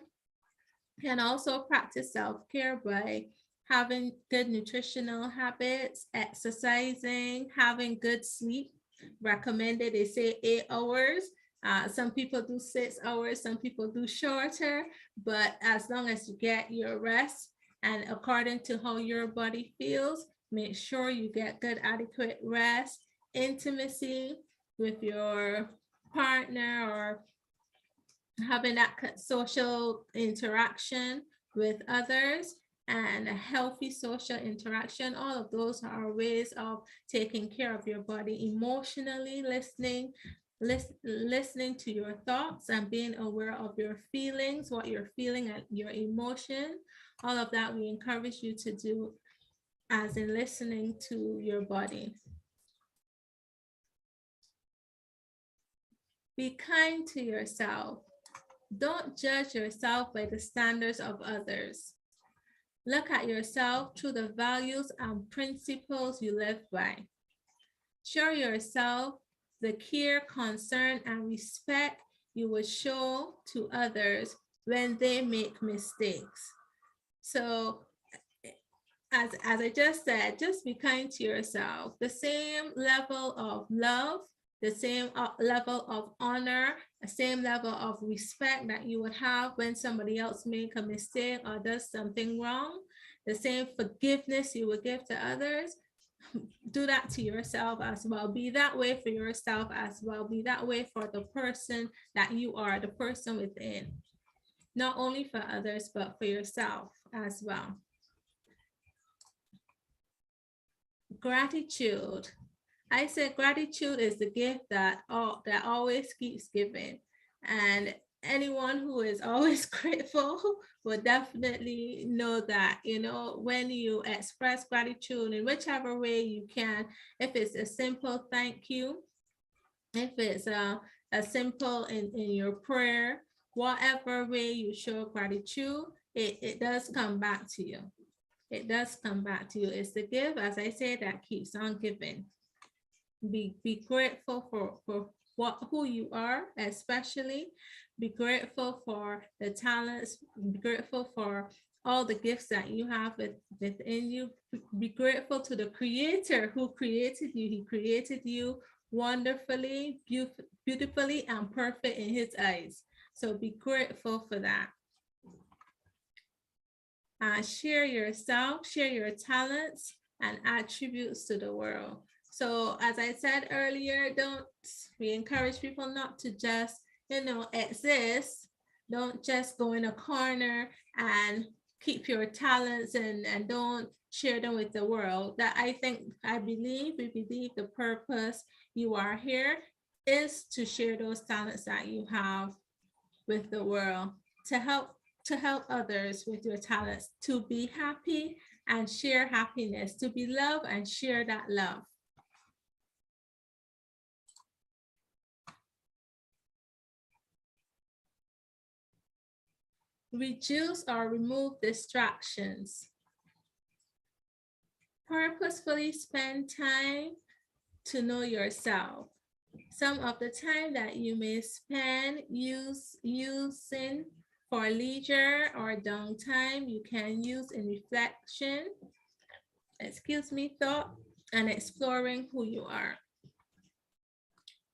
and also practice self-care by having good nutritional habits, exercising, having good sleep. Recommended, they say 8 hours. Some people do 6 hours, some people do shorter, but as long as you get your rest and according to how your body feels, make sure you get good, adequate rest, intimacy with your partner, or having that social interaction with others, and a healthy social interaction. All of those are ways of taking care of your body emotionally, listening to your thoughts and being aware of your feelings, what you're feeling and your emotion. All of that we encourage you to do, as in listening to your body. Be kind to yourself. Don't judge yourself by the standards of others. Look at yourself through the values and principles you live by. Show yourself the care, concern, and respect you would show to others when they make mistakes. So, as I just said, just be kind to yourself. The same level of love, the same level of honor, the same level of respect that you would have when somebody else make a mistake or does something wrong, the same forgiveness you would give to others, do that to yourself as well. Be that way for yourself as well. Be that way for the person that you are, the person within, not only for others, but for yourself as well. Gratitude. I said gratitude is the gift that always keeps giving. And anyone who is always grateful will definitely know that, when you express gratitude in whichever way you can, if it's a simple thank you, if it's a simple in your prayer, whatever way you show gratitude, it does come back to you. It does come back to you. It's the gift, as I said, that keeps on giving. Be grateful for who you are, especially. Be grateful for the talents. Be grateful for all the gifts that you have within you. Be grateful to the Creator who created you. He created you wonderfully, beautifully, and perfect in His eyes. So be grateful for that. Share yourself, share your talents and attributes to the world. So as I said earlier, we encourage people not to just, exist. Don't just go in a corner and keep your talents and don't share them with the world. That we believe the purpose you are here is to share those talents that you have with the world, to help others with your talents, to be happy and share happiness, to be loved and share that love. Reduce or remove distractions. Purposefully spend time to know yourself. Some of the time that you may spend using For leisure or downtime, you can use in reflection, thought, and exploring who you are.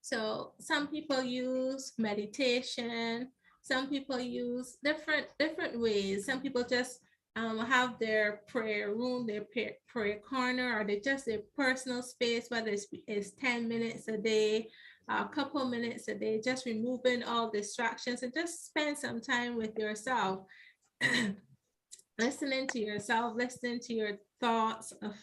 So some people use meditation, some people use different ways. Some people just have their prayer room, their prayer corner, or they just their personal space, whether it's 10 minutes a day, a couple minutes a day, just removing all distractions and just spend some time with yourself. Listening to yourself, listening to your thoughts, of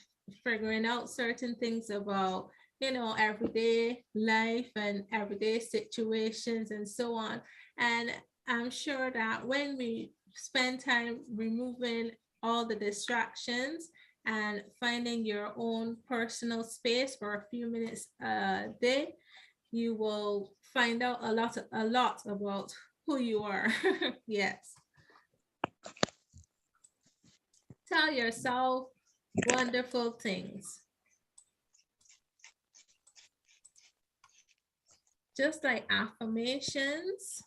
figuring out certain things about, everyday life and everyday situations and so on. And I'm sure that when we spend time removing all the distractions and finding your own personal space for a few minutes a day, you will find out a lot about who you are. Yes. Tell yourself wonderful things. Just like affirmations,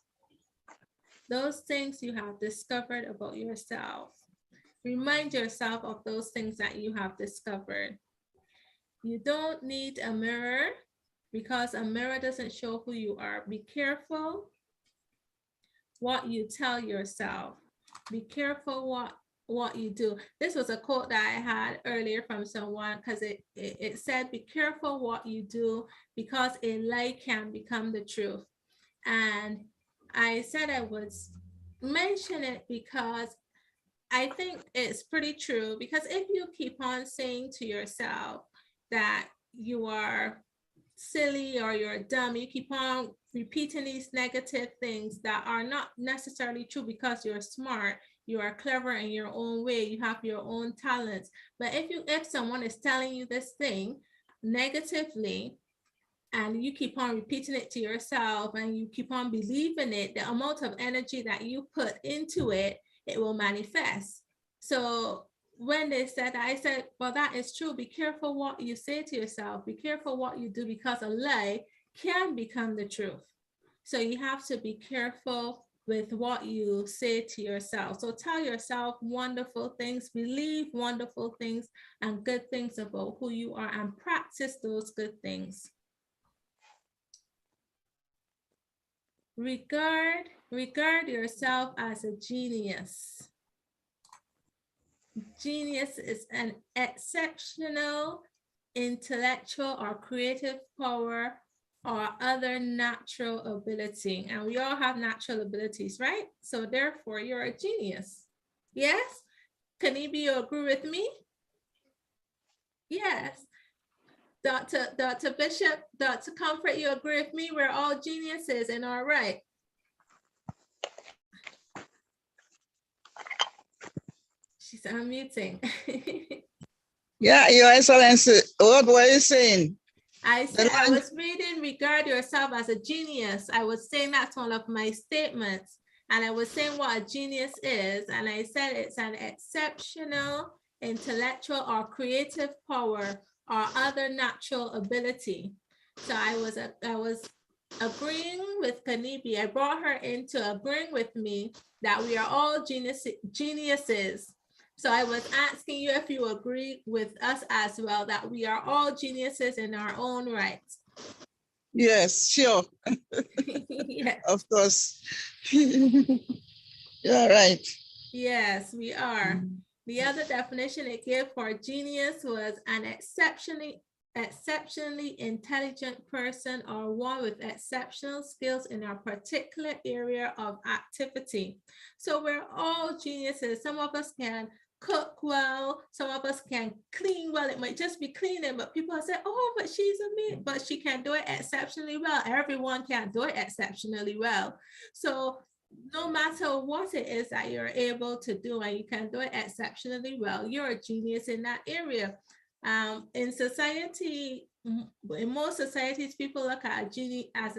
those things you have discovered about yourself. Remind yourself of those things that you have discovered. You don't need a mirror because a mirror doesn't show who you are. Be careful what you tell yourself. Be careful what you do. This was a quote that I had earlier from someone, because it said, be careful what you do because a lie can become the truth. And I said I would mention it because I think it's pretty true, because if you keep on saying to yourself that you are silly or you're dumb, you keep on repeating these negative things that are not necessarily true, because you're smart, you are clever in your own way, you have your own talents. But if someone is telling you this thing negatively and you keep on repeating it to yourself and you keep on believing it, the amount of energy that you put into it, it will manifest. So when they said that, I said, well, that is true. Be careful what you say to yourself. Be careful what you do, because a lie can become the truth. So you have to be careful with what you say to yourself. So tell yourself wonderful things, believe wonderful things and good things about who you are, and practice those good things. Regard yourself as a genius. Genius is an exceptional intellectual or creative power or other natural ability. And we all have natural abilities, right? So therefore, you're a genius. Yes? Kanibi, you agree with me? Yes. Dr. Bishop, Dr. Comfort, you agree with me? We're all geniuses and all right. She's unmuting. Yeah, Your Excellency, what were you saying? I said, I was reading, regard yourself as a genius. I was saying that's one of my statements. And I was saying what a genius is. And I said it's an exceptional intellectual or creative power or other natural ability. So I was agreeing with Kanibi. I brought her into agreeing with me that we are all geniuses. So I was asking you if you agree with us as well, that we are all geniuses in our own right. Yes, sure. Yes. Of course. You're right. Yes, we are. The other definition it gave for genius was an exceptionally intelligent person or one with exceptional skills in a particular area of activity. So we're all geniuses. Some of us can cook well, some of us can clean well. It might just be cleaning, but people say, oh, but she's amazing, but she can do it exceptionally well. Everyone can do it exceptionally well. So no matter what it is that you're able to do and you can do it exceptionally well, you're a genius in that area. In society, in most societies, people look at a genius as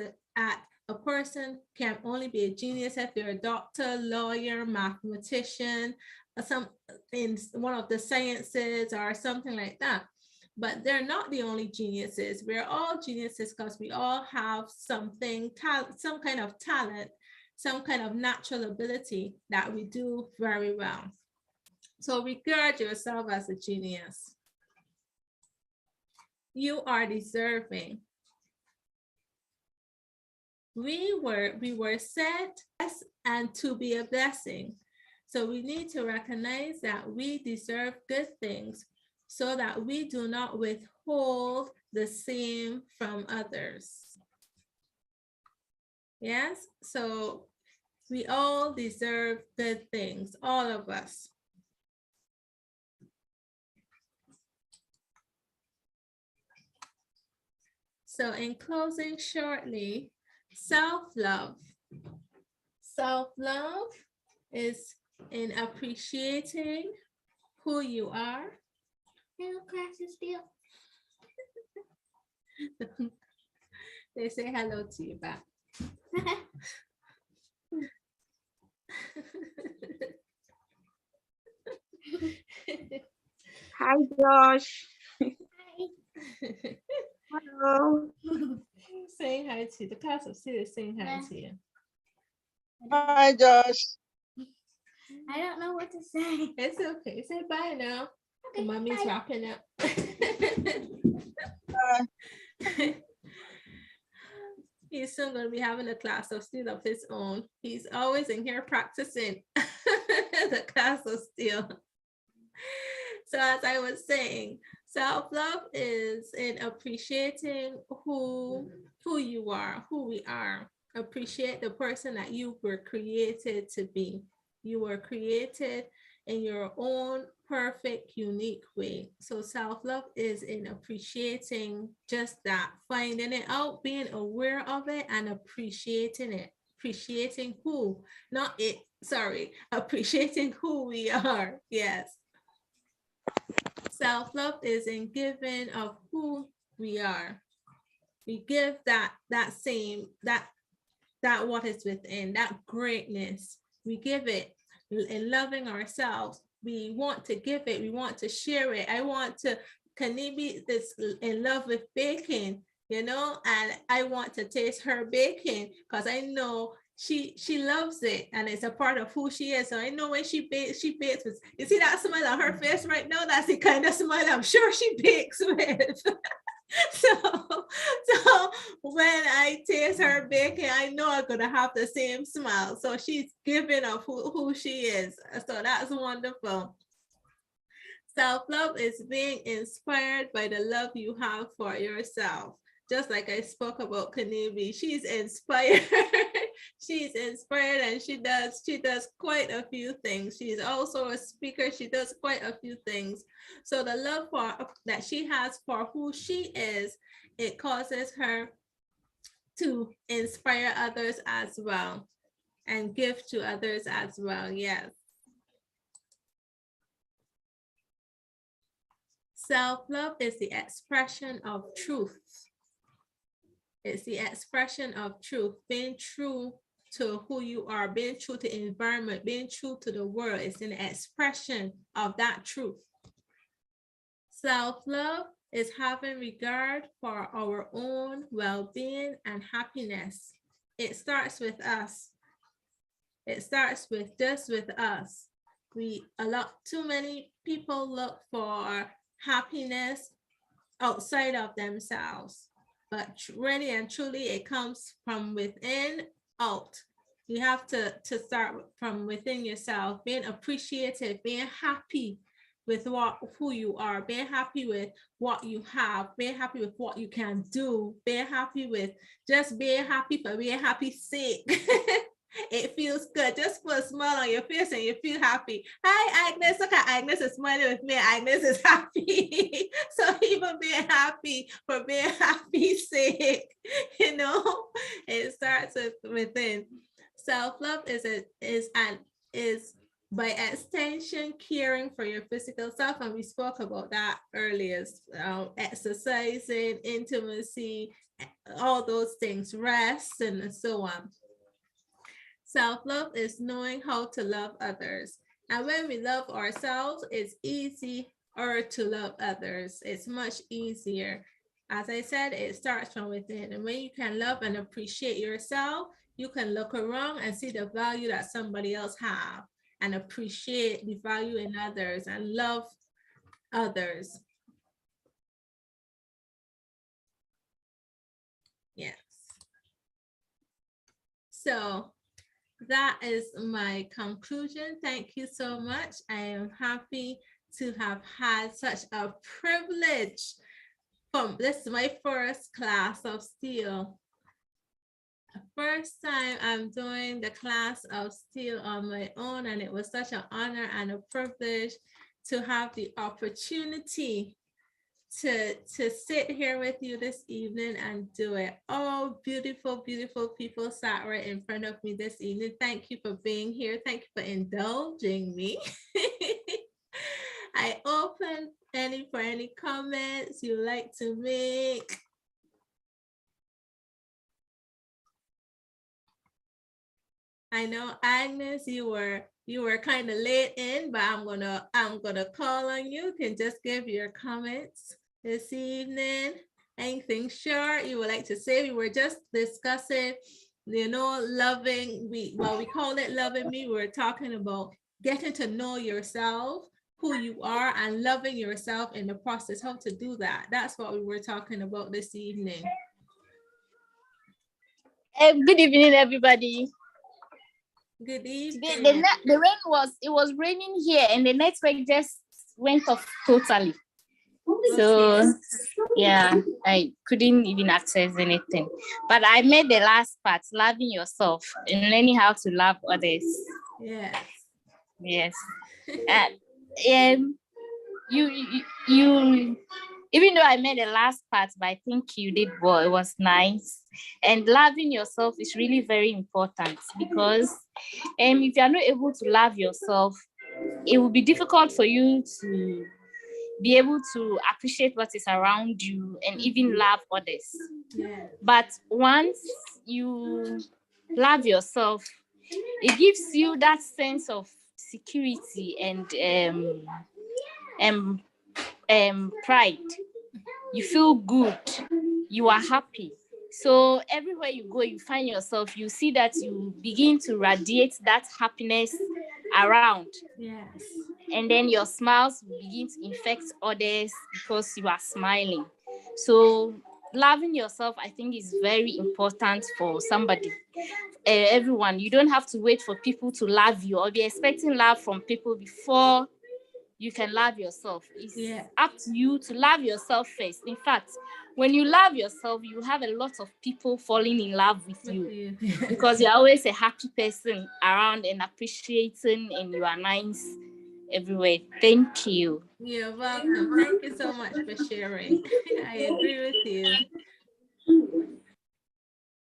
a person can only be a genius if they're a doctor, lawyer, mathematician, some in one of the sciences or something like that. But they're not the only geniuses. We're all geniuses because we all have something, some kind of talent some kind of natural ability that we do very well. So regard yourself as a genius. You are deserving. We were set and to be a blessing. So we need to recognize that we deserve good things so that we do not withhold the same from others. Yes, so we all deserve good things, all of us. So in closing shortly, self-love. Self-love is in appreciating who you are. Hello, class is Steele. They say hello to you back. Hi, Josh. Hello. Saying hi to you. The class of Steele is saying hi to you. Hi, Josh. I don't know what to say. It's okay. Say bye now. Okay, Mommy's bye. wrapping up. He's soon going to be having a class of Steele of his own. He's always in here practicing the class of Steele. So as I was saying, self-love is in appreciating who you are, who we are. Appreciate the person that you were created to be. You were created in your own perfect, unique way. So self-love is in appreciating just that, finding it out, being aware of it and appreciating it. Appreciating who, not it, sorry, appreciating who we are. Yes. Self-love is in giving of who we are. We give that what is within, that greatness. We give it in loving ourselves. We want to give it. We want to share it. I want to, Kanibi is in love with baking, you know, and I want to taste her baking because I know she loves it and it's a part of who she is. So I know when she bakes with, you see that smile on her face right now? That's the kind of smile I'm sure she bakes with. So when I taste her baking, I know I'm gonna have the same smile. So she's giving of who she is. So that's wonderful. Self-love is being inspired by the love you have for yourself. Just like I spoke about Kanevi, she's inspired. She's inspired and she does quite a few things. She's also a speaker. She does quite a few things. So the love that she has for who she is, it causes her to inspire others as well and give to others as well. Yes. Self-love is the expression of truth. It's the expression of truth, being true to who you are, being true to the environment, being true to the world. It's an expression of that truth. Self-love is having regard for our own well-being and happiness. It starts with us. It starts with just with us. Too many people look for happiness outside of themselves. But really and truly, it comes from within out. You have to start from within yourself, being appreciative, being happy with who you are, being happy with what you have, being happy with what you can do, being happy with just being happy for being happy's sake. It feels good. Just put a smile on your face and you feel happy. Hi, Agnes. Look at Agnes is smiling with me. Agnes is happy. So even being happy for being happy's sake, you know, it starts within. Self-love is by extension caring for your physical self, and we spoke about that earlier. Exercising, intimacy, all those things, rest, and so on. Self-love is knowing how to love others. And when we love ourselves, it's easier to love others. It's much easier. As I said, it starts from within. And when you can love and appreciate yourself, you can look around and see the value that somebody else have and appreciate the value in others and love others. Yes. So that is my conclusion. Thank you so much. I am happy to have had such a privilege. This is my first class of Steele. First time I'm doing the class of Steele on my own, and it was such an honor and a privilege to have the opportunity to sit here with you this evening and do it. Oh, beautiful, beautiful people sat right in front of me this evening. Thank you for being here. Thank you for indulging me. I open for any comments you like to make. I know, Agnes, you were kind of late in, but I'm gonna call on you. You can just give your comments this evening. Anything short you would like to say? We were just discussing, loving. We call it loving me. We were talking about getting to know yourself, who you are, and loving yourself in the process. How to do that? That's what we were talking about this evening. Good evening, everybody. Good evening. The rain was raining here, and the network just went off totally. So yeah, I couldn't even access anything. But I made the last part, loving yourself and learning how to love others. Yes. Yes. You even though I made the last part, but I think you did well. It was nice. And loving yourself is really very important, because if you're not able to love yourself, it will be difficult for you to be able to appreciate what is around you and even love others. Yeah. But once you love yourself, it gives you that sense of security and pride. You feel good, you are happy. So everywhere you go, you find yourself, you see that you begin to radiate that happiness around. Yes. And then your smiles begin to infect others because you are smiling. So loving yourself, I think, is very important for somebody. Everyone, you don't have to wait for people to love you or be expecting love from people before you can love yourself. It's up to you to love yourself first. In fact, when you love yourself, you have a lot of people falling in love with you. Because you're always a happy person around and appreciating, and you are nice everywhere. Thank you. You're welcome. Thank you so much for sharing. I agree with you.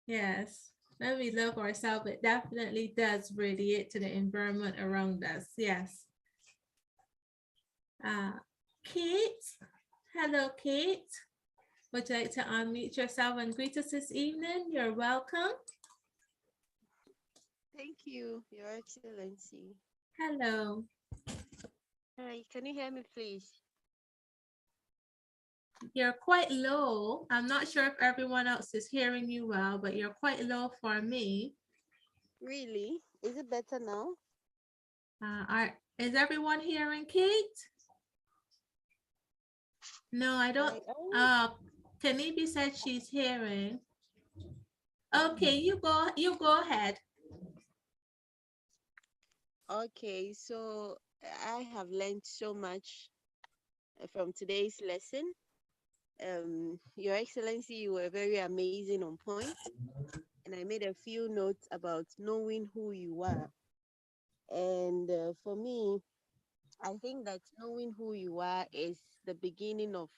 Yes. When we love ourselves, it definitely does radiate to the environment around us. Yes. Kate. Hello, Kate. Would you like to unmute yourself and greet us this evening? You're welcome. Thank you, Your Excellency. Hello. Hi, can you hear me, please? You're quite low. I'm not sure if everyone else is hearing you well, but you're quite low for me. Really? Is it better now? Is everyone hearing Kate? No, I don't. Kanibi said she's hearing. Okay, you go ahead. Okay, so I have learned so much from today's lesson. Your Excellency, you were very amazing on point, and I made a few notes about knowing who you are. And for me, I think that knowing who you are is the beginning of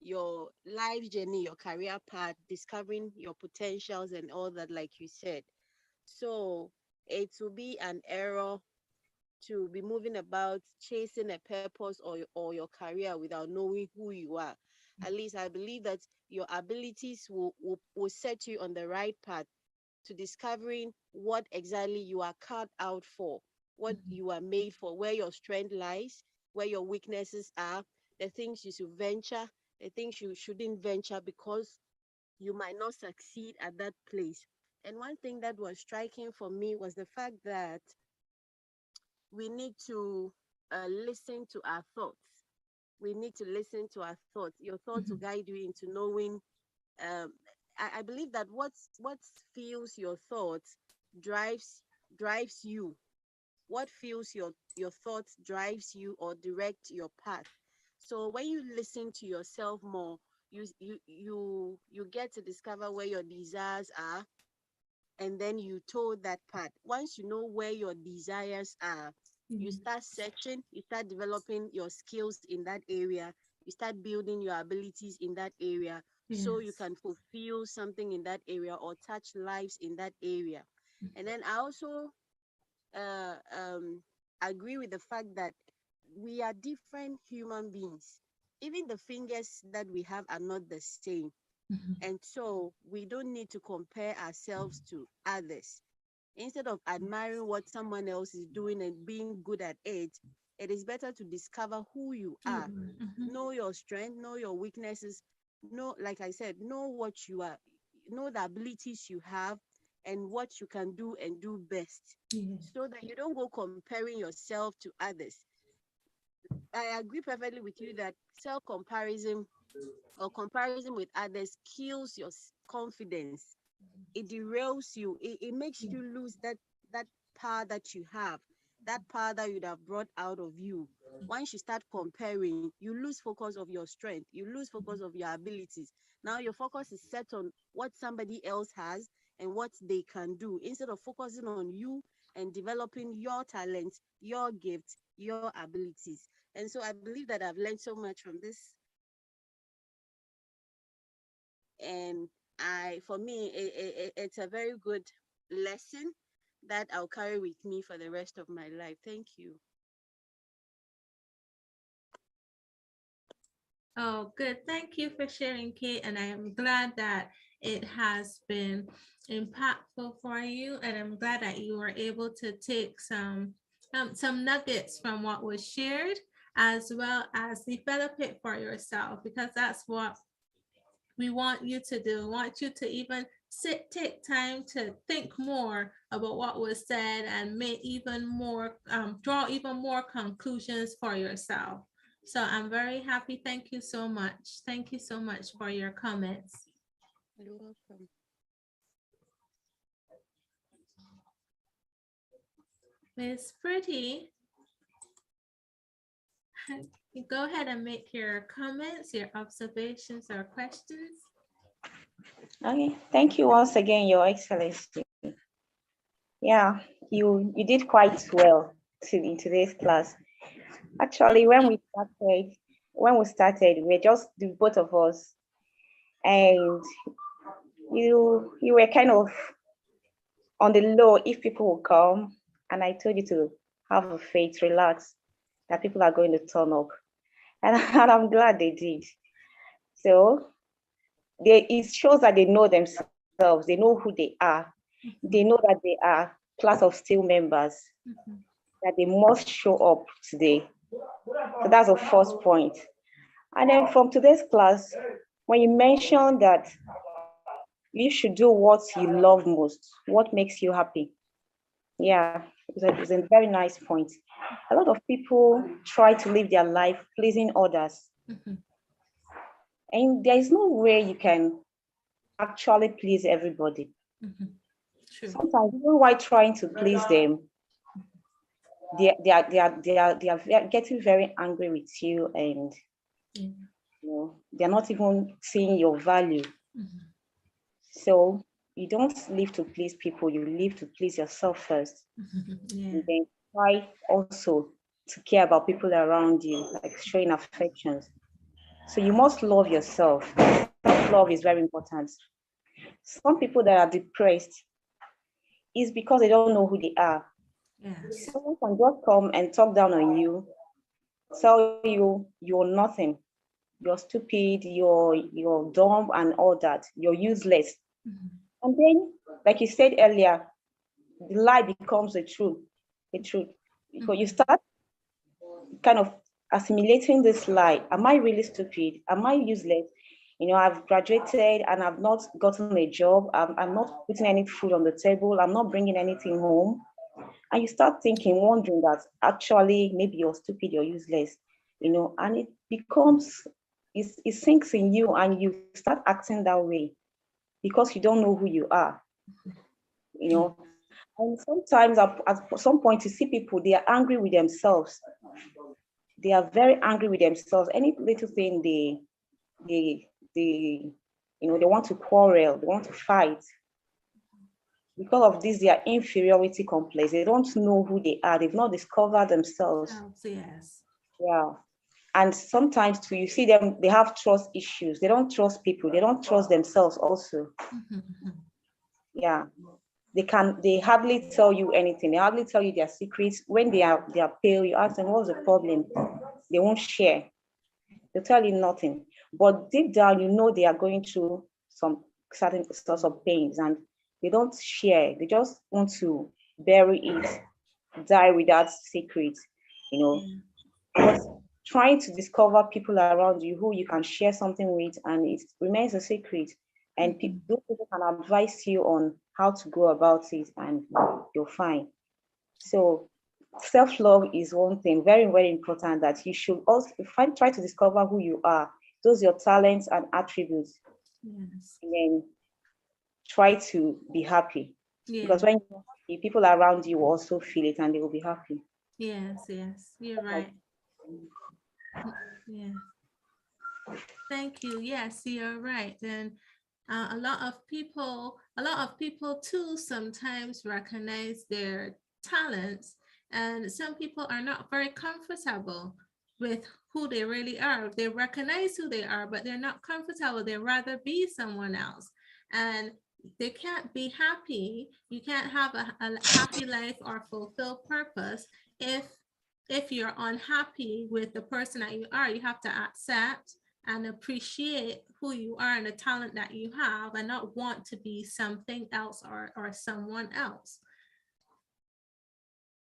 your life journey, your career path, discovering your potentials and all that, like you said. So it will be an error to be moving about chasing a purpose or your career without knowing who you are. At least I believe that your abilities will set you on the right path to discovering what exactly you are cut out for, what you are made for, where your strength lies, where your weaknesses are, the things you should venture, the things you shouldn't venture, because you might not succeed at that place. And one thing that was striking for me was the fact that we need to listen to our thoughts. We need to listen to our thoughts. Your thoughts will guide you into knowing. Um, I believe that what fuels your thoughts drives you. What fuels your thoughts drives you or direct your path. So when you listen to yourself more, you get to discover where your desires are, and then you toe that path. Once you know where your desires are, you start searching, you start developing your skills in that area, you start building your abilities in that area, so you Yes. can fulfill something in that area or touch lives in that area. And then I also uh, um, agree with the fact that we are different human beings. Even the fingers that we have are not the same. And so we don't need to compare ourselves to others. Instead of admiring what someone else is doing and being good at it, it is better to discover who you are. Know your strength, know your weaknesses, know, like I said, know what you are, know the abilities you have and what you can do and do best, Yes. so that you don't go comparing yourself to others. I agree perfectly with you that self-comparison or comparison with others kills your confidence. It derails you. It makes you lose that power that you have, that power that you'd have brought out of you. Once you start comparing, you lose focus of your strength, you lose focus of your abilities. Now your focus is set on what somebody else has and what they can do, instead of focusing on you and developing your talents, your gifts, your abilities. And so I believe that I've learned so much from this. And for me, it's a very good lesson that I'll carry with me for the rest of my life. Thank you. Oh, good. Thank you for sharing, Kate. And I am glad that it has been impactful for you. And I'm glad that you were able to take some nuggets from what was shared, as well as develop it for yourself, because that's what we want you to do. We want you to even take time to think more about what was said and make even more, draw even more conclusions for yourself. So I'm very happy. Thank you so much. Thank you so much for your comments. You're welcome. Miss Pretty, you go ahead and make your comments, your observations or questions. Okay, thank you once again, Your Excellency. Yeah, you did quite well in today's class. Actually, when we started, we were just the both of us, and you were kind of on the low if people will come, and I told you to have a faith, relax, that people are going to turn up, and I'm glad they did. So it shows that they know themselves, they know who they are, they know that they are class of Steele members, that they must show up today. So that's the first point. And then from today's class, when you mentioned that you should do what you love most, what makes you happy. Yeah, it's a very nice point. A lot of people try to live their life pleasing others. And there is no way you can actually please everybody. Sometimes even while trying to please them, they are getting very angry with you, and they're not even seeing your value. So you don't live to please people, you live to please yourself first. And then try also to care about people around you, like showing affections. So you must love yourself. Self-love is very important. Some people that are depressed is because they don't know who they are. Yes. Someone can just come and talk down on you, tell you you're nothing, you're stupid, you're dumb and all that, you're useless. And then, like you said earlier, the lie becomes the truth. Because you start kind of assimilating this lie. Am I really stupid? Am I useless? I've graduated and I've not gotten a job. I'm not putting any food on the table. I'm not bringing anything home. And you start thinking, wondering that actually maybe you're stupid, you're useless, and it becomes, it sinks in you and you start acting that way because you don't know who you are, you know. And sometimes at some point you see people, they are angry with themselves. They are very angry with themselves. Any little thing they they want to quarrel, they want to fight. Because of this, their inferiority complex. They don't know who they are. They've not discovered themselves. Yes. Yeah. And sometimes too, you see them, they have trust issues. They don't trust people. They don't trust themselves also. Yeah. They hardly tell you anything. They hardly tell you their secrets. When they are pale, you ask them, what's the problem? They won't share. They'll tell you nothing. But deep down, they are going through some certain sorts of pains and they don't share. They just want to bury it, die with that secret, you know. But trying to discover people around you who you can share something with and it remains a secret. And those people can advise you on how to go about it and you're fine. So self-love is one thing very, very important that you should also try to discover who you are, those your talents and attributes, Yes. and then try to be happy. Yeah. Because when you're happy, people around you will also feel it and they will be happy. Yes, you're right. Yeah. Thank you. Yes, you're right. And a lot of people too sometimes recognize their talents, and some people are not very comfortable with who they really are. They recognize who they are, but they're not comfortable. They'd rather be someone else. And they can't be happy. You can't have a happy life or fulfill purpose if you're unhappy with the person that you are. You have to accept and appreciate who you are and the talent that you have and not want to be something else or someone else.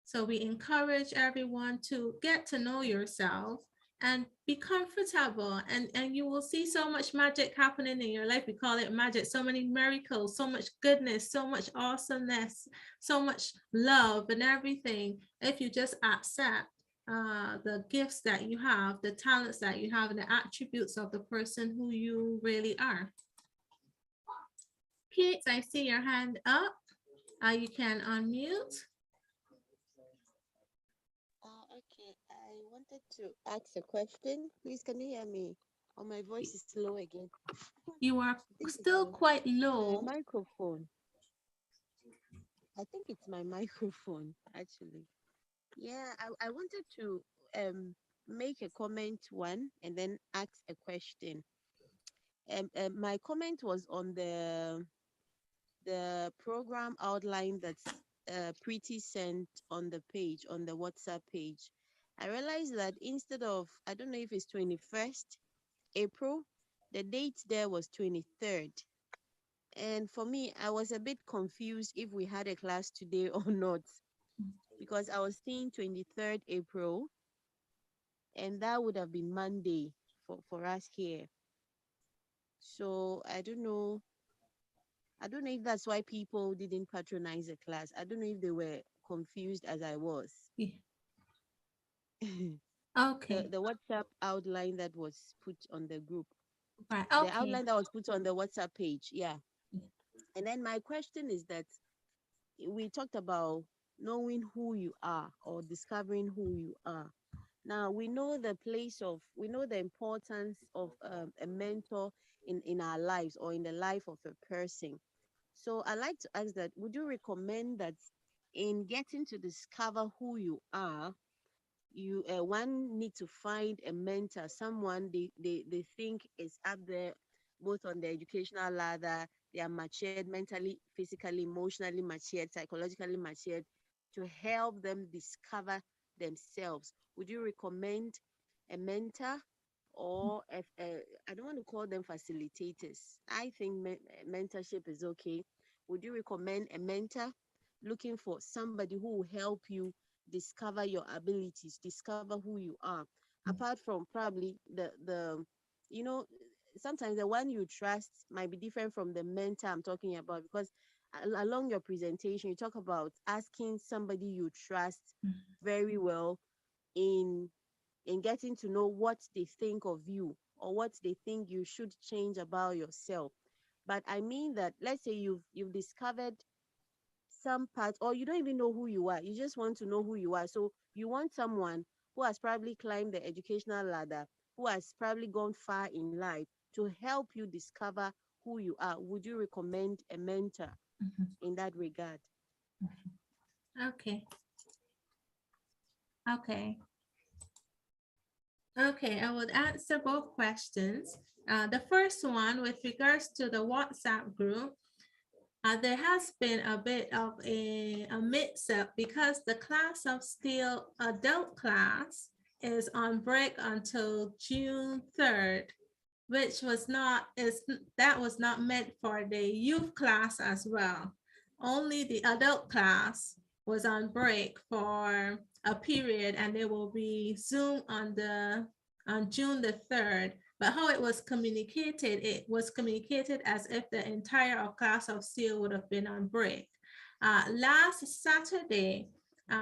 So we encourage everyone to get to know yourself and be comfortable, and you will see so much magic happening in your life. We call it magic. So many miracles, so much goodness, so much awesomeness, so much love and everything if you just accept the gifts that you have, the talents that you have, and the attributes of the person who you really are. Kate, I see your hand up. You can unmute. Okay, I wanted to ask a question. Please, can you hear me? Oh, my voice is low again. You are I think it's still quite my low. microphone. I think it's my microphone, actually. Yeah, I wanted to make a comment one and then ask a question. My comment was on the program outline that's pretty sent on the page, on the WhatsApp page. I realized that instead of, I don't know if it's 21st April, the date there was 23rd. And for me, I was a bit confused if we had a class today or not, because I was seeing 23rd April, and that would have been Monday for us here. So I don't know if that's why people didn't patronize the class. I don't know if they were confused as I was. Yeah. the Okay. the WhatsApp outline that was put on the group, Right. the Okay. outline that was put on the WhatsApp page, yeah. And then my question is that we talked about knowing who you are or discovering who you are. Now we know the importance of a mentor in our lives or in the life of a person. So I like to ask that, would you recommend that in getting to discover who you are, you one need to find a mentor, someone they think is up there, both on the educational ladder, they are matured mentally, physically, emotionally matured, psychologically matured, to help them discover themselves? Would you recommend a mentor, or if I don't want to call them facilitators? I think mentorship is okay. Would you recommend a mentor, looking for somebody who will help you discover your abilities, discover who you are? apart from probably the you know, sometimes the one you trust might be different from the mentor I'm talking about, because along your presentation you talk about asking somebody you trust very well in getting to know what they think of you or what they think you should change about yourself. But I mean that, let's say you've discovered some parts, or you don't even know who you are, you just want to know who you are. So you want someone who has probably climbed the educational ladder, who has probably gone far in life, to help you discover who you are. Would you recommend a mentor in that regard? Okay. Okay. Okay, I would answer both questions. The first one, with regards to the WhatsApp group, there has been a bit of a mix-up because the class of Steele adult class is on break until June 3rd, which was not, that was not meant for the youth class as well. Only the adult class was on break for a period, and they will be Zoom on June the 3rd. But how it was communicated as if the entire class of Steele would have been on break. Last Saturday,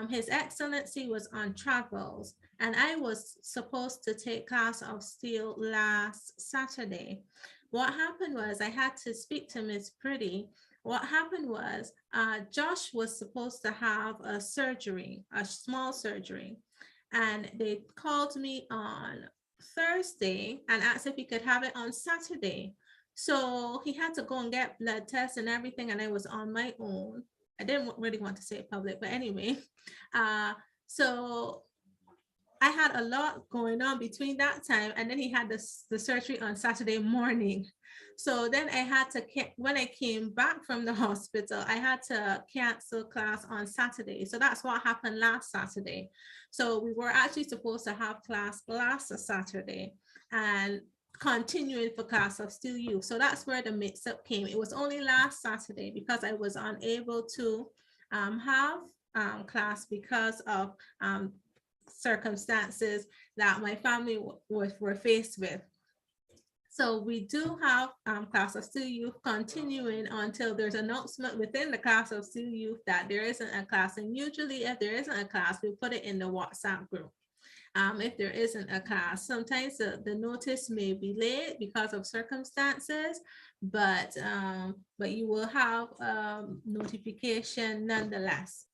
His Excellency was on travels, and I was supposed to take class of Steele last Saturday. What happened was I had to speak to Miss Pretty. What happened was Josh was supposed to have a surgery, a small surgery, and they called me on Thursday and asked if he could have it on Saturday. So he had to go and get blood tests and everything, and I was on my own. I didn't really want to say it public, but anyway. So I had a lot going on between that time, and then he had the surgery on Saturday morning. So then I had to, when I came back from the hospital, I had to cancel class on Saturday. So that's what happened last Saturday. So we were actually supposed to have class last Saturday and continuing for class of Steele Youth. So that's where the mix-up came. It was only last Saturday because I was unable to have class because of circumstances that my family were faced with. So we do have class of Steele Youth continuing until there's an announcement within the class of Steele Youth that there isn't a class. And usually if there isn't a class, we put it in the WhatsApp group. If there isn't a class, sometimes the notice may be late because of circumstances, but you will have notification nonetheless.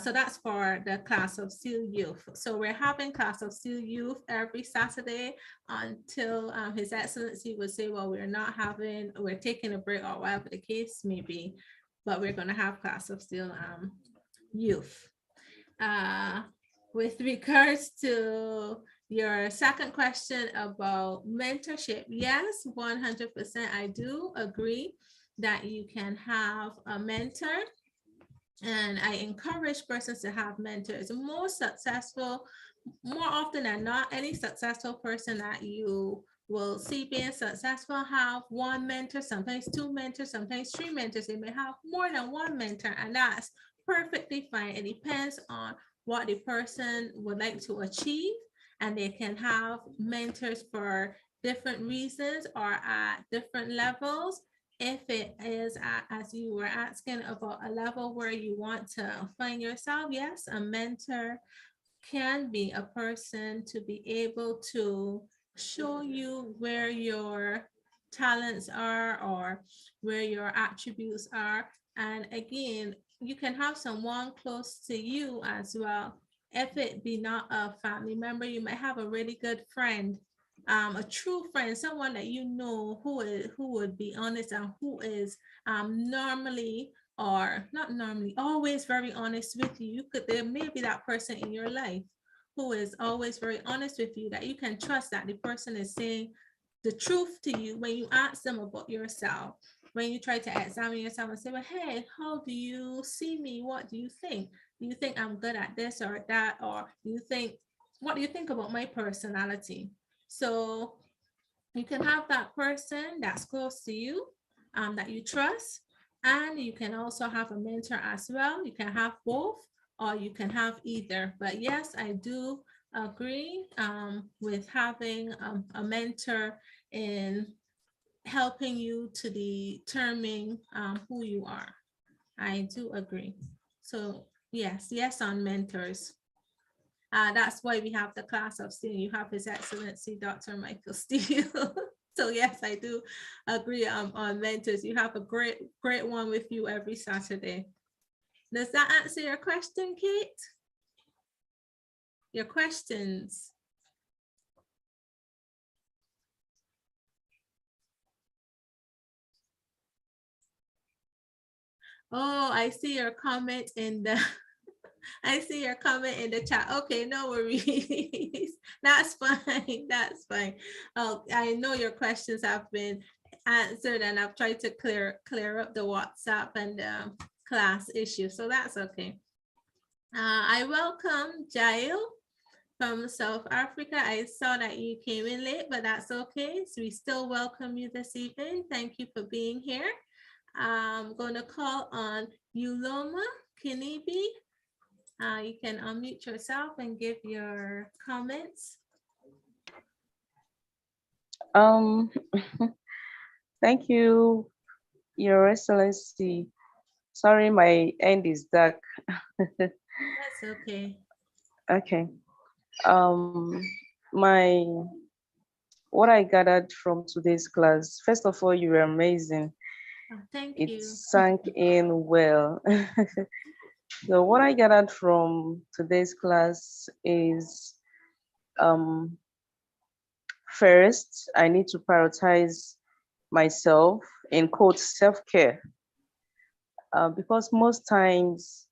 So that's for the class of Steele Youth. So we're having class of Steele Youth every Saturday until His Excellency would say, well, we're taking a break or whatever the case may be, but we're going to have class of Steele Youth. With regards to your second question about mentorship, yes, 100%, I do agree that you can have a mentor. And I encourage persons to have mentors. More often than not, any successful person that you will see being successful have one mentor, sometimes two mentors, sometimes three mentors. They may have more than one mentor, and that's perfectly fine. It depends on what the person would like to achieve, and they can have mentors for different reasons or at different levels. If it is, as you were asking, about a level where you want to find yourself, yes, a mentor can be a person to be able to show you where your talents are or where your attributes are. And again, you can have someone close to you as well. If it be not a family member, you might have a really good friend, a true friend, someone that you know who would be honest and who is normally, or not normally, always very honest with you. There may be that person in your life who is always very honest with you, that you can trust that the person is saying the truth to you when you ask them about yourself. When you try to examine yourself and say, well, hey, how do you see me? What do you think? Do you think I'm good at this or that? Or what do you think about my personality? So you can have that person that's close to you, that you trust, and you can also have a mentor as well. You can have both, or you can have either. But yes, I do agree with having a mentor in helping you to determine who you are. I do agree. So yes on mentors. That's why we have the class of Steele. You have His Excellency Dr. Michael Steele. So yes, I do agree on mentors. You have a great one with you every Saturday. Does that answer your question, Kate? Your questions? Oh, I see your comment in the I see your comment in the chat. Okay, no worries. That's fine. That's fine. Oh, I know your questions have been answered, and I've tried to clear up the WhatsApp and class issue. So that's okay. I welcome Jael from South Africa. I saw that you came in late, but that's okay. So we still welcome you this evening. Thank you for being here. I'm going to call on Uloma Kinibi. You can unmute yourself and give your comments. Thank you, Your Excellency. Sorry, my end is dark. That's okay. Okay. My what I gathered from today's class, first of all, you were amazing. Oh, thank It you. sank in well. So what I gathered from today's class is first, I need to prioritize myself, in quote, self-care. Because most times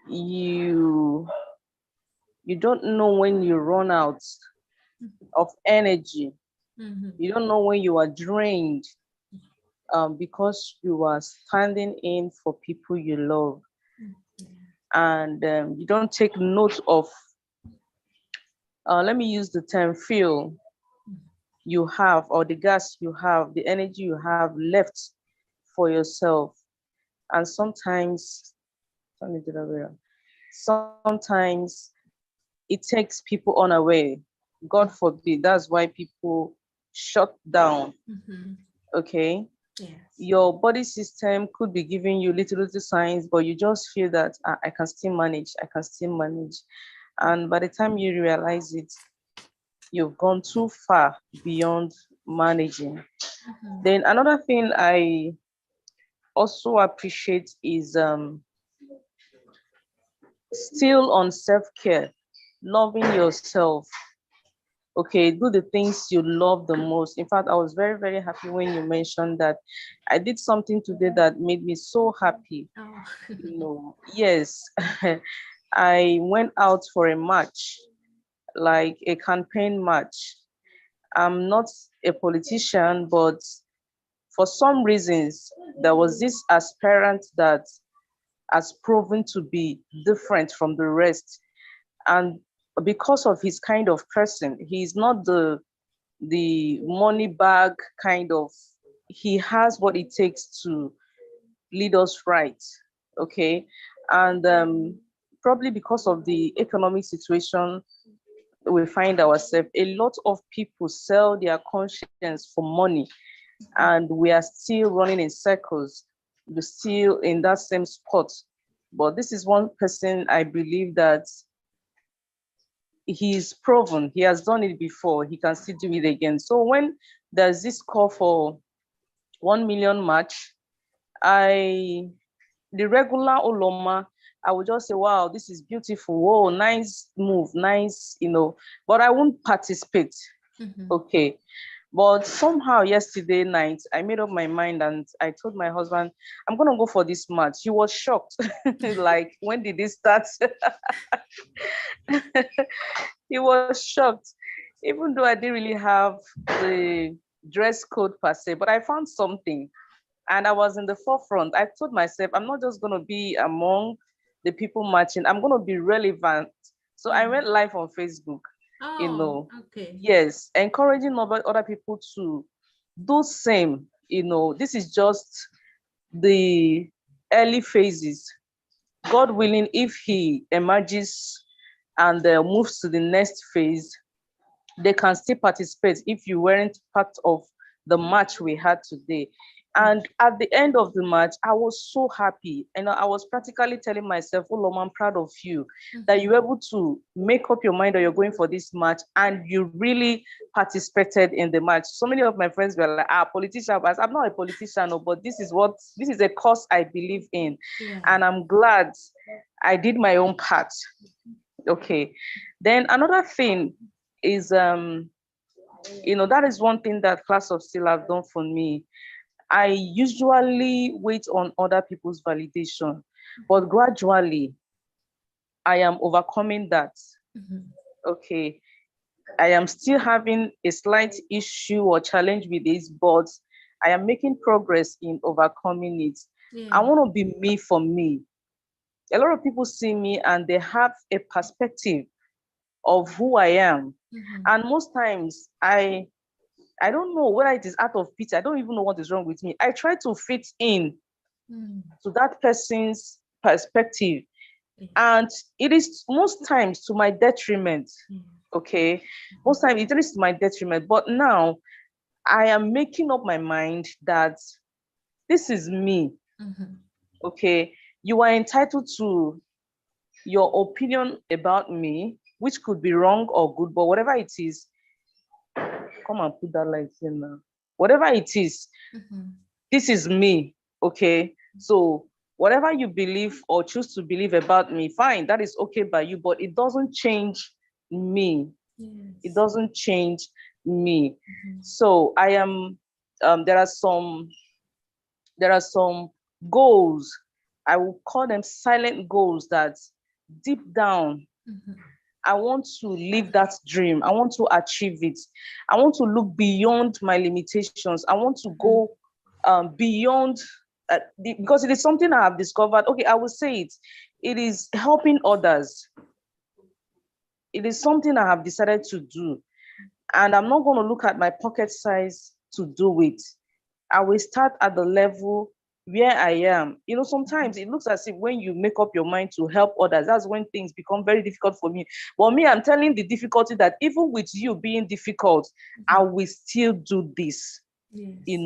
you don't know when you run out of energy. You don't know when you are drained, because you are standing in for people you love. And you don't take note of, let me use the term fuel you have, or the gas you have, the energy you have left for yourself. And sometimes it takes people unaware. God forbid, that's why people shut down. Okay. Yes. Your body system could be giving you little signs, but you just feel that I can still manage. And by the time you realize it, you've gone too far beyond managing. Then another thing I also appreciate is still on self-care, loving yourself. Okay, do the things you love the most. In fact, I was very, very happy when you mentioned that I did something today that made me so happy. Yes, I went out for a match, like a campaign match. I'm not a politician, but for some reasons, there was this aspirant that has proven to be different from the rest. And because of his kind of person, he's not the money bag kind of, he has what it takes to lead us right. Okay. And probably because of the economic situation we find ourselves, a lot of people sell their conscience for money, and we are still running in circles. We're still in that same spot. But this is one person I believe that he's proven, he has done it before, he can still do it again. So when there's this call for 1 million match, the regular Oloma, I would just say, wow, this is beautiful. Whoa, nice move, nice, but I won't participate. Okay. But somehow yesterday night, I made up my mind and I told my husband, I'm going to go for this match. He was shocked. Like, when did this start? He was shocked, even though I didn't really have the dress code per se, but I found something. And I was in the forefront. I told myself, I'm not just going to be among the people matching, I'm going to be relevant. So I went live on Facebook, Okay. Yes, encouraging other people to do same. This is just the early phases. God willing, if he emerges and moves to the next phase, they can still participate if you weren't part of the match we had today. And at the end of the match, I was so happy. And I was practically telling myself, oh, Lord, I'm proud of you that you were able to make up your mind that you're going for this match and you really participated in the match. So many of my friends were like, politician, but I'm not a politician, but this is a cause I believe in. Yeah. And I'm glad I did my own part. Okay. Then another thing is, that is one thing that Class of Steele have done for me. I usually wait on other people's validation, but gradually I am overcoming that. Okay. I am still having a slight issue or challenge with this, but I am making progress in overcoming it. Yeah. I want to be me for me. A lot of people see me and they have a perspective of who I am. And most times I don't know whether it is out of pity. I don't even know what is wrong with me. I try to fit in to that person's perspective. And it is most times to my detriment. Okay. Most times it is to my detriment. But now I am making up my mind that this is me. Okay. You are entitled to your opinion about me, which could be wrong or good, but whatever it is, come and put that light in now. Whatever it is, this is me, okay? So whatever you believe or choose to believe about me, fine, that is okay by you, but it doesn't change me. Yes. It doesn't change me. So I am, there are some goals, I will call them silent goals, that deep down, I want to live that dream. I want to achieve it. I want to look beyond my limitations. I want to go beyond, because it is something I have discovered. Okay, I will say it. It is helping others. It is something I have decided to do. And I'm not going to look at my pocket size to do it. I will start at the level where I am. Sometimes it looks as if when you make up your mind to help others, that's when things become very difficult for me. But me, I'm telling the difficulty that even with you being difficult, I will still do this. Yes.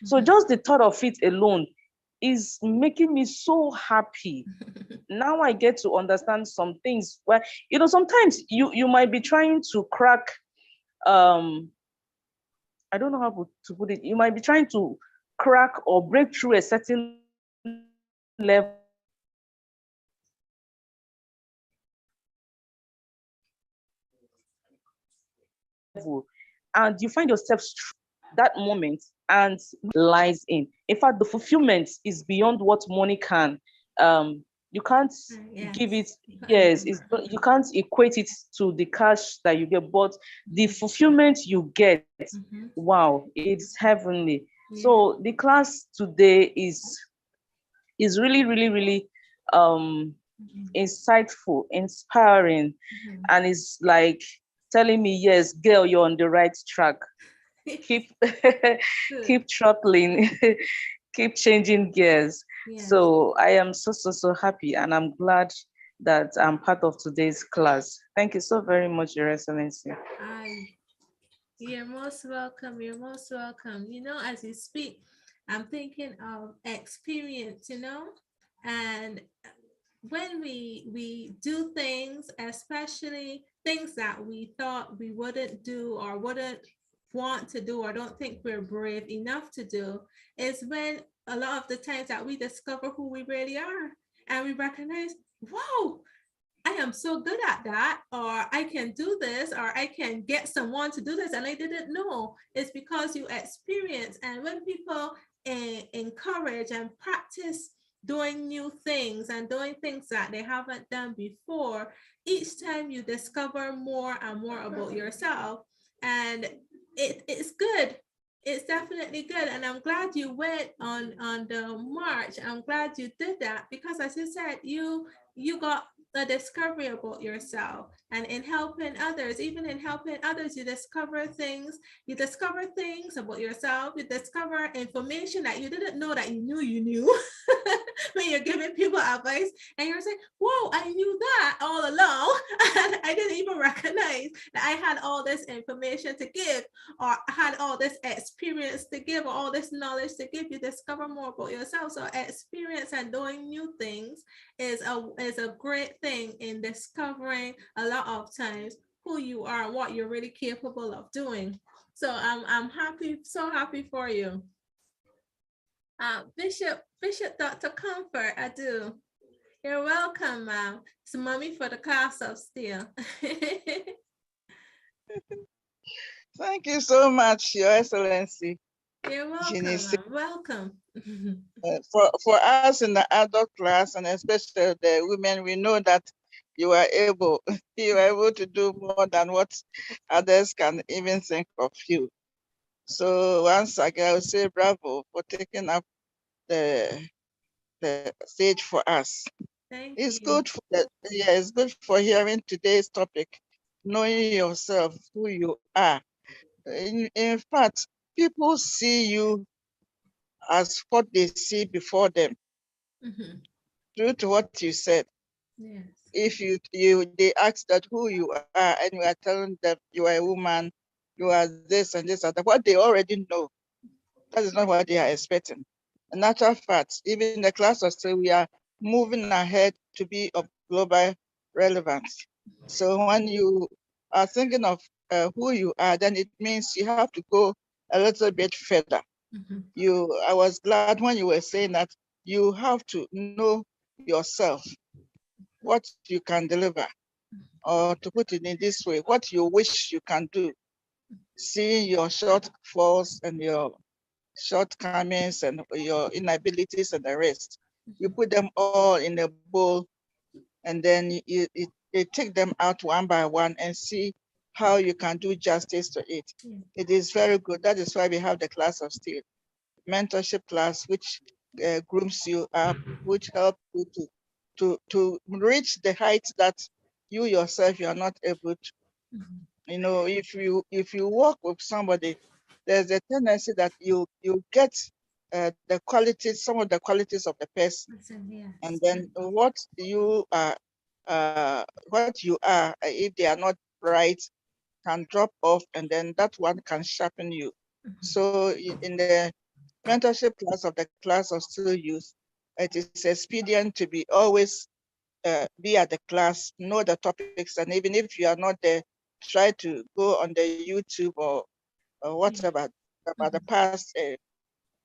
So just the thought of it alone is making me so happy. Now I get to understand some things where, sometimes you might be trying to crack, I don't know how to put it. You might be trying to crack or break through a certain level, and you find yourself that moment and lies in. In fact, the fulfillment is beyond what money can. You can't give it. Yes, you can't equate it to the cash that you get, but the fulfillment you get, wow, it's heavenly. So the class today is really, really, really insightful, inspiring, and it's like telling me, yes, girl, you're on the right track. Keep keep throttling, keep changing gears. Yes. So I am so happy, and I'm glad that I'm part of today's class. Thank you so very much, Your Excellency. You're most welcome. You're most welcome. As you speak, I'm thinking of experience, and when we do things, especially things that we thought we wouldn't do or wouldn't want to do or don't think we're brave enough to do, is when a lot of the times that we discover who we really are and we recognize, wow, I am so good at that, or I can do this, or I can get someone to do this, and I didn't know. It's because you experience. And when people encourage and practice doing new things and doing things that they haven't done before, each time you discover more and more about yourself. And it's good. It's definitely good. And I'm glad you went on the march. I'm glad you did that, because as you said, you got a discovery about yourself. And in helping others, even in helping others, you discover things about yourself. You discover information that you didn't know that you knew when you're giving people advice and you're saying, whoa, I knew that all along. And I didn't even recognize that I had all this information to give, or I had all this experience to give, or all this knowledge to give. You discover more about yourself. So experience and doing new things is a great thing in discovering a lot of times who you are, what you're really capable of doing. So I'm happy, so happy for you. Bishop Dr. Comfort, I do. You're welcome, ma'am. It's mommy for the class of Steele. Thank you so much, Your Excellency. You're welcome, Jeannie. ma'am. Welcome. For us in the adult class, and especially the women, we know that you are able, you are able to do more than what others can even think of you. So once again, I would say bravo for taking up the stage for us. Thank It's you. good for yeah, it's good for hearing today's topic, knowing yourself, who you are. In fact, people see you as what they see before them. Mhm. Due to what you said, Yes. if they ask that who you are and you are telling them you are a woman, you are this and this and that, what they already know, that is not what they are expecting. In natural fact, even the class of Steele, we are moving ahead to be of global relevance. So when you are thinking of who you are, then it means you have to go a little bit further. Mhm. I was glad when you were saying that you have to know yourself, what you can deliver, or to put it in this way, what you wish you can do, seeing your shortfalls and your shortcomings and your inabilities and the rest. You put them all in a bowl, and then you take them out one by one and see how you can do justice to it. Yeah. It is very good. That is why we have the class of Steele, mentorship class, which grooms you up, which help you to reach the heights that you yourself you are not able to. Mhm. You know, if you work with somebody, there's a tendency that you get the qualities, some of the qualities of the person, Listen, and yes. then what you are, if they are not right, can drop off, and then that one can sharpen you. Mhm. So in the mentorship class of the class of Steele youth, it is expedient to be always be at the class, know the topics, and even if you are not there, try to go on the YouTube or whatever about the past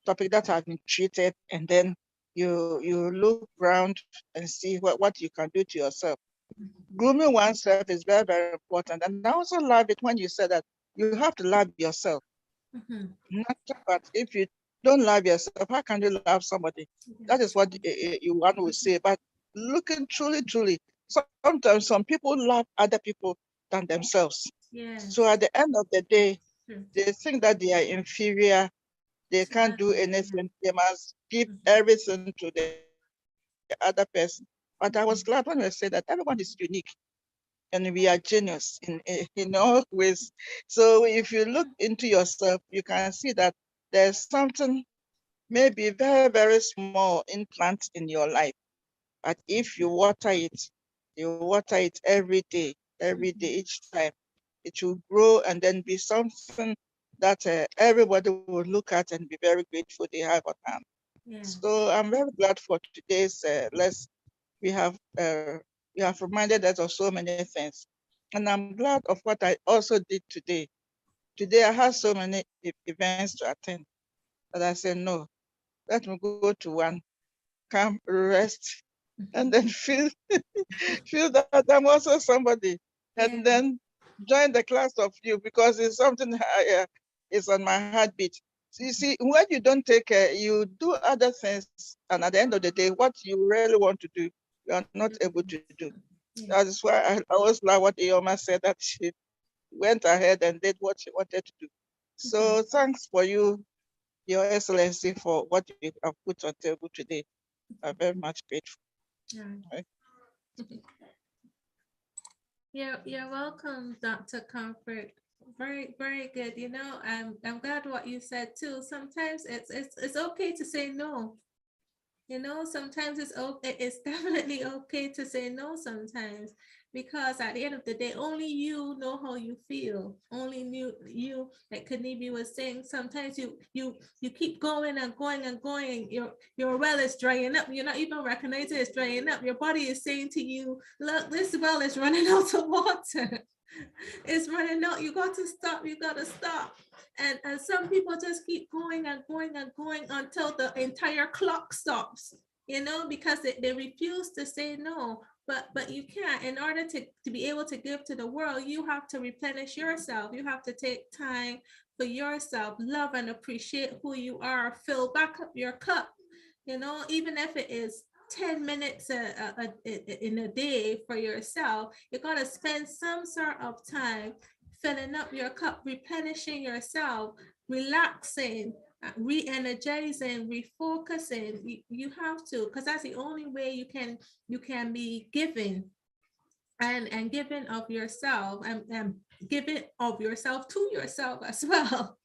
topic that have been treated, and then you look around and see what you can do to yourself. Grooming oneself is very, very important. And I also love it when you said that you have to love yourself. Mhm. Not but if you don't love yourself, how can you love somebody? That is Yes. what you one will say. But looking truly, sometimes some people love other people than themselves. So at Yes. the end of the day, True. they think that they are inferior. They To can't do others, yeah. anything. They must give Mhm. everything to the other person. But I was glad when you said that everyone is unique and we are genius in all ways. So if you look into yourself, you can see that there's something maybe very, very small implant in your life. But if you water it every day, each time, it will grow and then be something that everybody will look at and be very grateful they have on hand. Yeah. So I'm very glad for today's lesson. We have uh, you have reminded us of so many things, and I'm glad of what I also did today. Today I had so many events to attend that I said no. Let me go to one, come, rest, and then feel that I'm also somebody, and Yeah. then join the class of you because it's something is on my heartbeat. So you see, when you don't take care, you do other things, and at the end of the day, what you really want to do, you are not able to do. That Yeah. is why I always love what Ioma said, that she went ahead and did what she wanted to do. So Mhm. thanks for you, Your Excellency, for what you have put on table today. I'm very much grateful. Yeah. Right? You're welcome, Dr. Comfort. Very, very good. You know, I'm glad what you said too. Sometimes it's okay to say no. You know, sometimes it's okay. It's definitely okay to say no sometimes, because at the end of the day, only you know how you feel. Only you, like Kanibi was saying, sometimes you keep going and going and going. Your well is drying up. You're not even recognizing it's drying up. Your body is saying to you, look, this well is running out of water. It's running out. You got to stop. You got to stop. And some people just keep going and going and going until the entire clock stops, you know, because they refuse to say no. But you can't. In order to be able to give to the world, you have to replenish yourself. You have to take time for yourself, love and appreciate who you are, fill back up your cup, you know, even if it is 10 minutes in a day for yourself. You got to spend some sort of time filling up your cup, replenishing yourself, relaxing, re-energizing, refocusing. You have to, because that's the only way you can be giving and giving of yourself, and giving of yourself to yourself as well.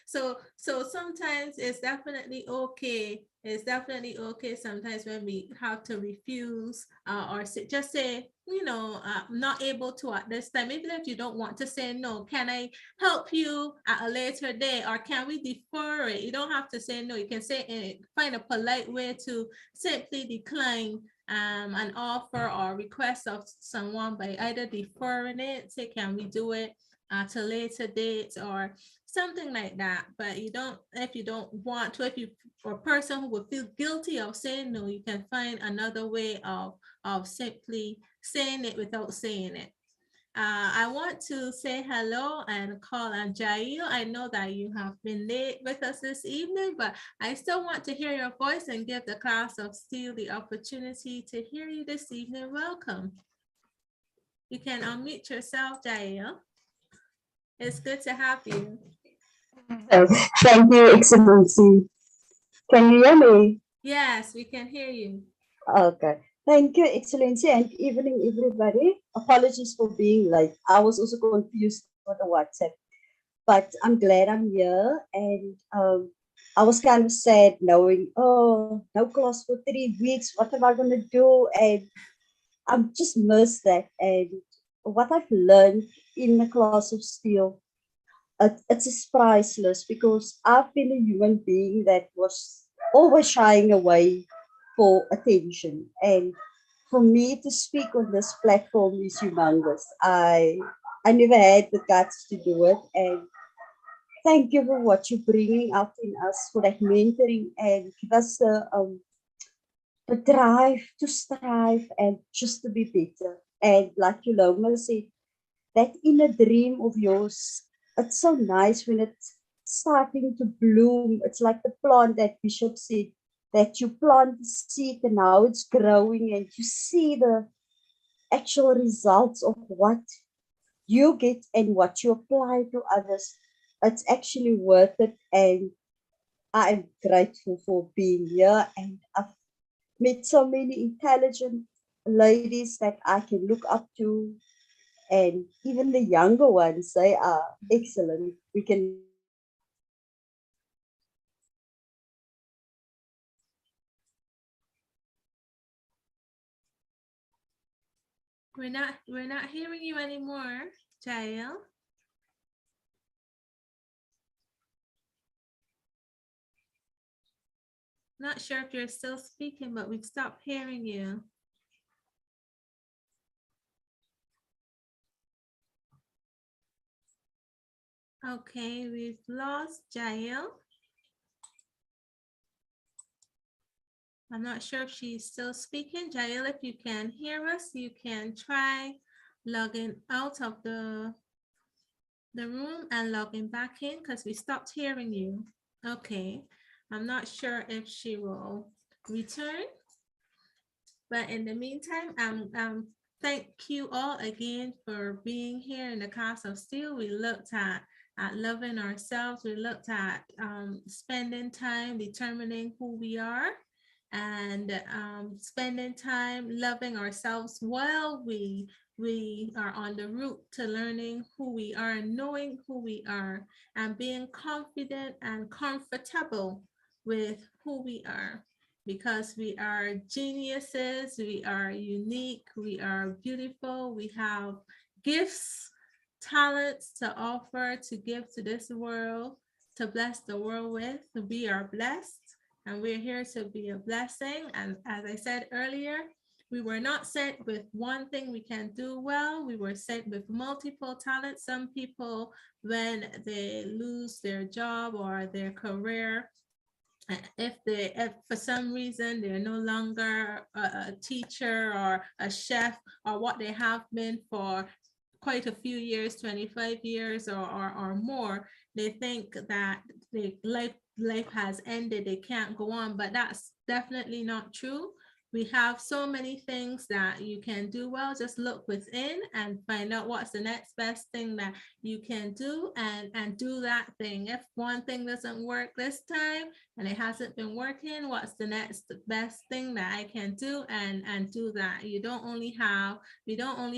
So sometimes it's definitely okay. It's definitely okay sometimes when we have to refuse, or just say, you know, I'm not able to at this time. Even if you don't want to say no, can I help you at a later day, or can we defer it? You don't have to say no. You can say, find a polite way to simply decline an offer or request of someone by either deferring it, say, can we do it to later dates or something like that. But you don't, if you don't want to, if you, for a person who would feel guilty of saying no, you can find another way of simply saying it without saying it. I want to say hello and call on Jail. I know that you have been late with us this evening, but I still want to hear your voice and give the class of Steele the opportunity to hear you this evening. Welcome. You can unmute yourself, Jail. It's good to have you. Thank you, Excellency. Can you hear me? Yes, we can hear you. Okay. Thank you, Excellency, and evening, everybody. Apologies for being late. I was also confused for the WhatsApp, but I'm glad I'm here. And I was kind of sad knowing, oh, no class for 3 weeks. What am I going to do? And I'm just missed that. And what I've learned in the class of Steel, it's priceless because I've been a human being that was always shying away for attention. And for me to speak on this platform is humongous. I never had the guts to do it. And thank you for what you're bringing out in us, for that mentoring and give us the drive to strive and just to be better. And like Yoloma said, that inner dream of yours, it's so nice when it's starting to bloom. It's like the plant that Bishop said, that you plant the seed and now it's growing and you see the actual results of what you get and what you apply to others. It's actually worth it. And I'm grateful for being here. And I've met so many intelligent ladies that I can look up to, and even the younger ones, they are excellent. We can We're not hearing you anymore, Jael. Not sure if you're still speaking, but we've stopped hearing you. Okay, we've lost Jael. I'm not sure if she's still speaking. Jael, if you can hear us, you can try logging out of the room and logging back in, because we stopped hearing you. Okay, I'm not sure if she will return, but in the meantime, thank you all again for being here in the class of Steel. We looked at loving ourselves. We looked at spending time determining who we are, and spending time loving ourselves while we are on the route to learning who we are, knowing who we are, and being confident and comfortable with who we are. because we are geniuses, we are unique, we are beautiful, we have gifts, talents to offer, to give to this world, to bless the world with. We are blessed and we're here to be a blessing. And as I said earlier, we were not sent with one thing we can do well. We were sent with multiple talents. Some people, when they lose their job or their career, if for some reason they're no longer a teacher or a chef or what they have been for quite a few years, 25 years or more, they think that the life has ended, they can't go on, but that's definitely not true. We have so many things that you can do well. Just look within and find out what's the next best thing that you can do, and do that thing. If one thing doesn't work this time and it hasn't been working, what's the next best thing that I can do, and do that. We don't only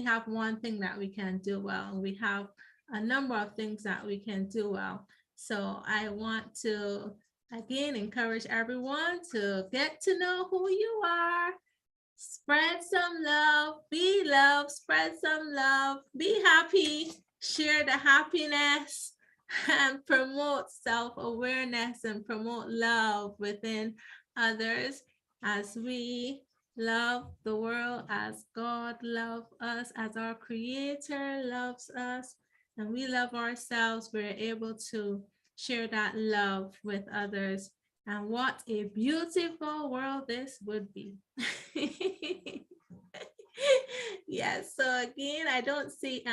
have one thing that we can do well. We have a number of things that we can do well. So I want to again encourage everyone to get to know who you are. Spread some love, be love, spread some love, be happy, share the happiness, and promote self-awareness and promote love within others as we love the world as God loves us, as our Creator loves us, and we love ourselves. We're able to share that love with others. And what a beautiful world this would be. Yes, so again, I don't see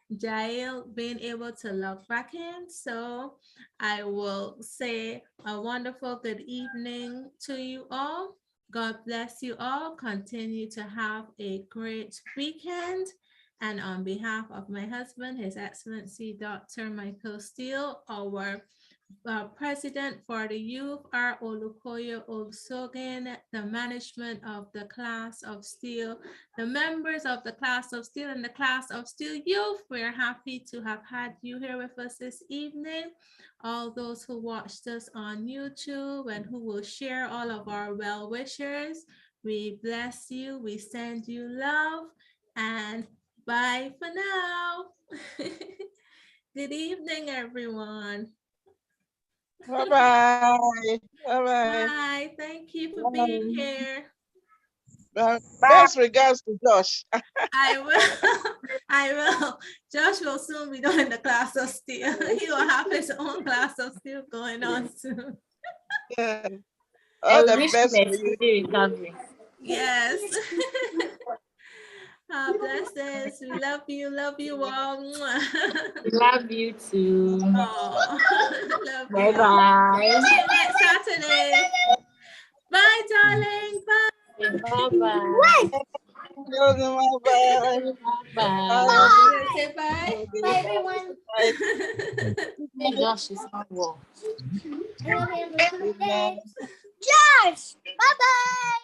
Jael being able to log back in. So I will say a wonderful good evening to you all. God bless you all. Continue to have a great weekend. And on behalf of my husband, His Excellency Dr. Michael Steele, our President for the Youth, R. Olukoya Olusogen, the management of the class of Steele, the members of the class of Steele and the class of Steele Youth, we're happy to have had you here with us this evening. All those who watched us on YouTube and who will share all of our well wishers, we bless you, we send you love, and bye for now. Good evening, everyone. Bye-bye. Bye-bye. Bye. Thank you for being here. Best regards to Josh. I will. I will. Josh will soon be doing the class of Steele. He will have his own class of Steele going on soon. Yeah. All the best for you. Recovery. Yes. Blessings. We love you all. Love you too. Oh, love Bye you. bye. See you next Saturday. Bye, darling. Bye. Bye bye. Bye-bye. Bye. Say bye. Bye, everyone. Bye. Hey, Josh is on wall. Good night. Josh, bye bye.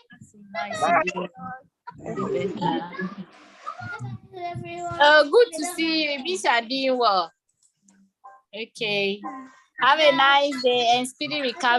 Good to see you. These are doing well. Okay. Have a nice day and speedy recovery.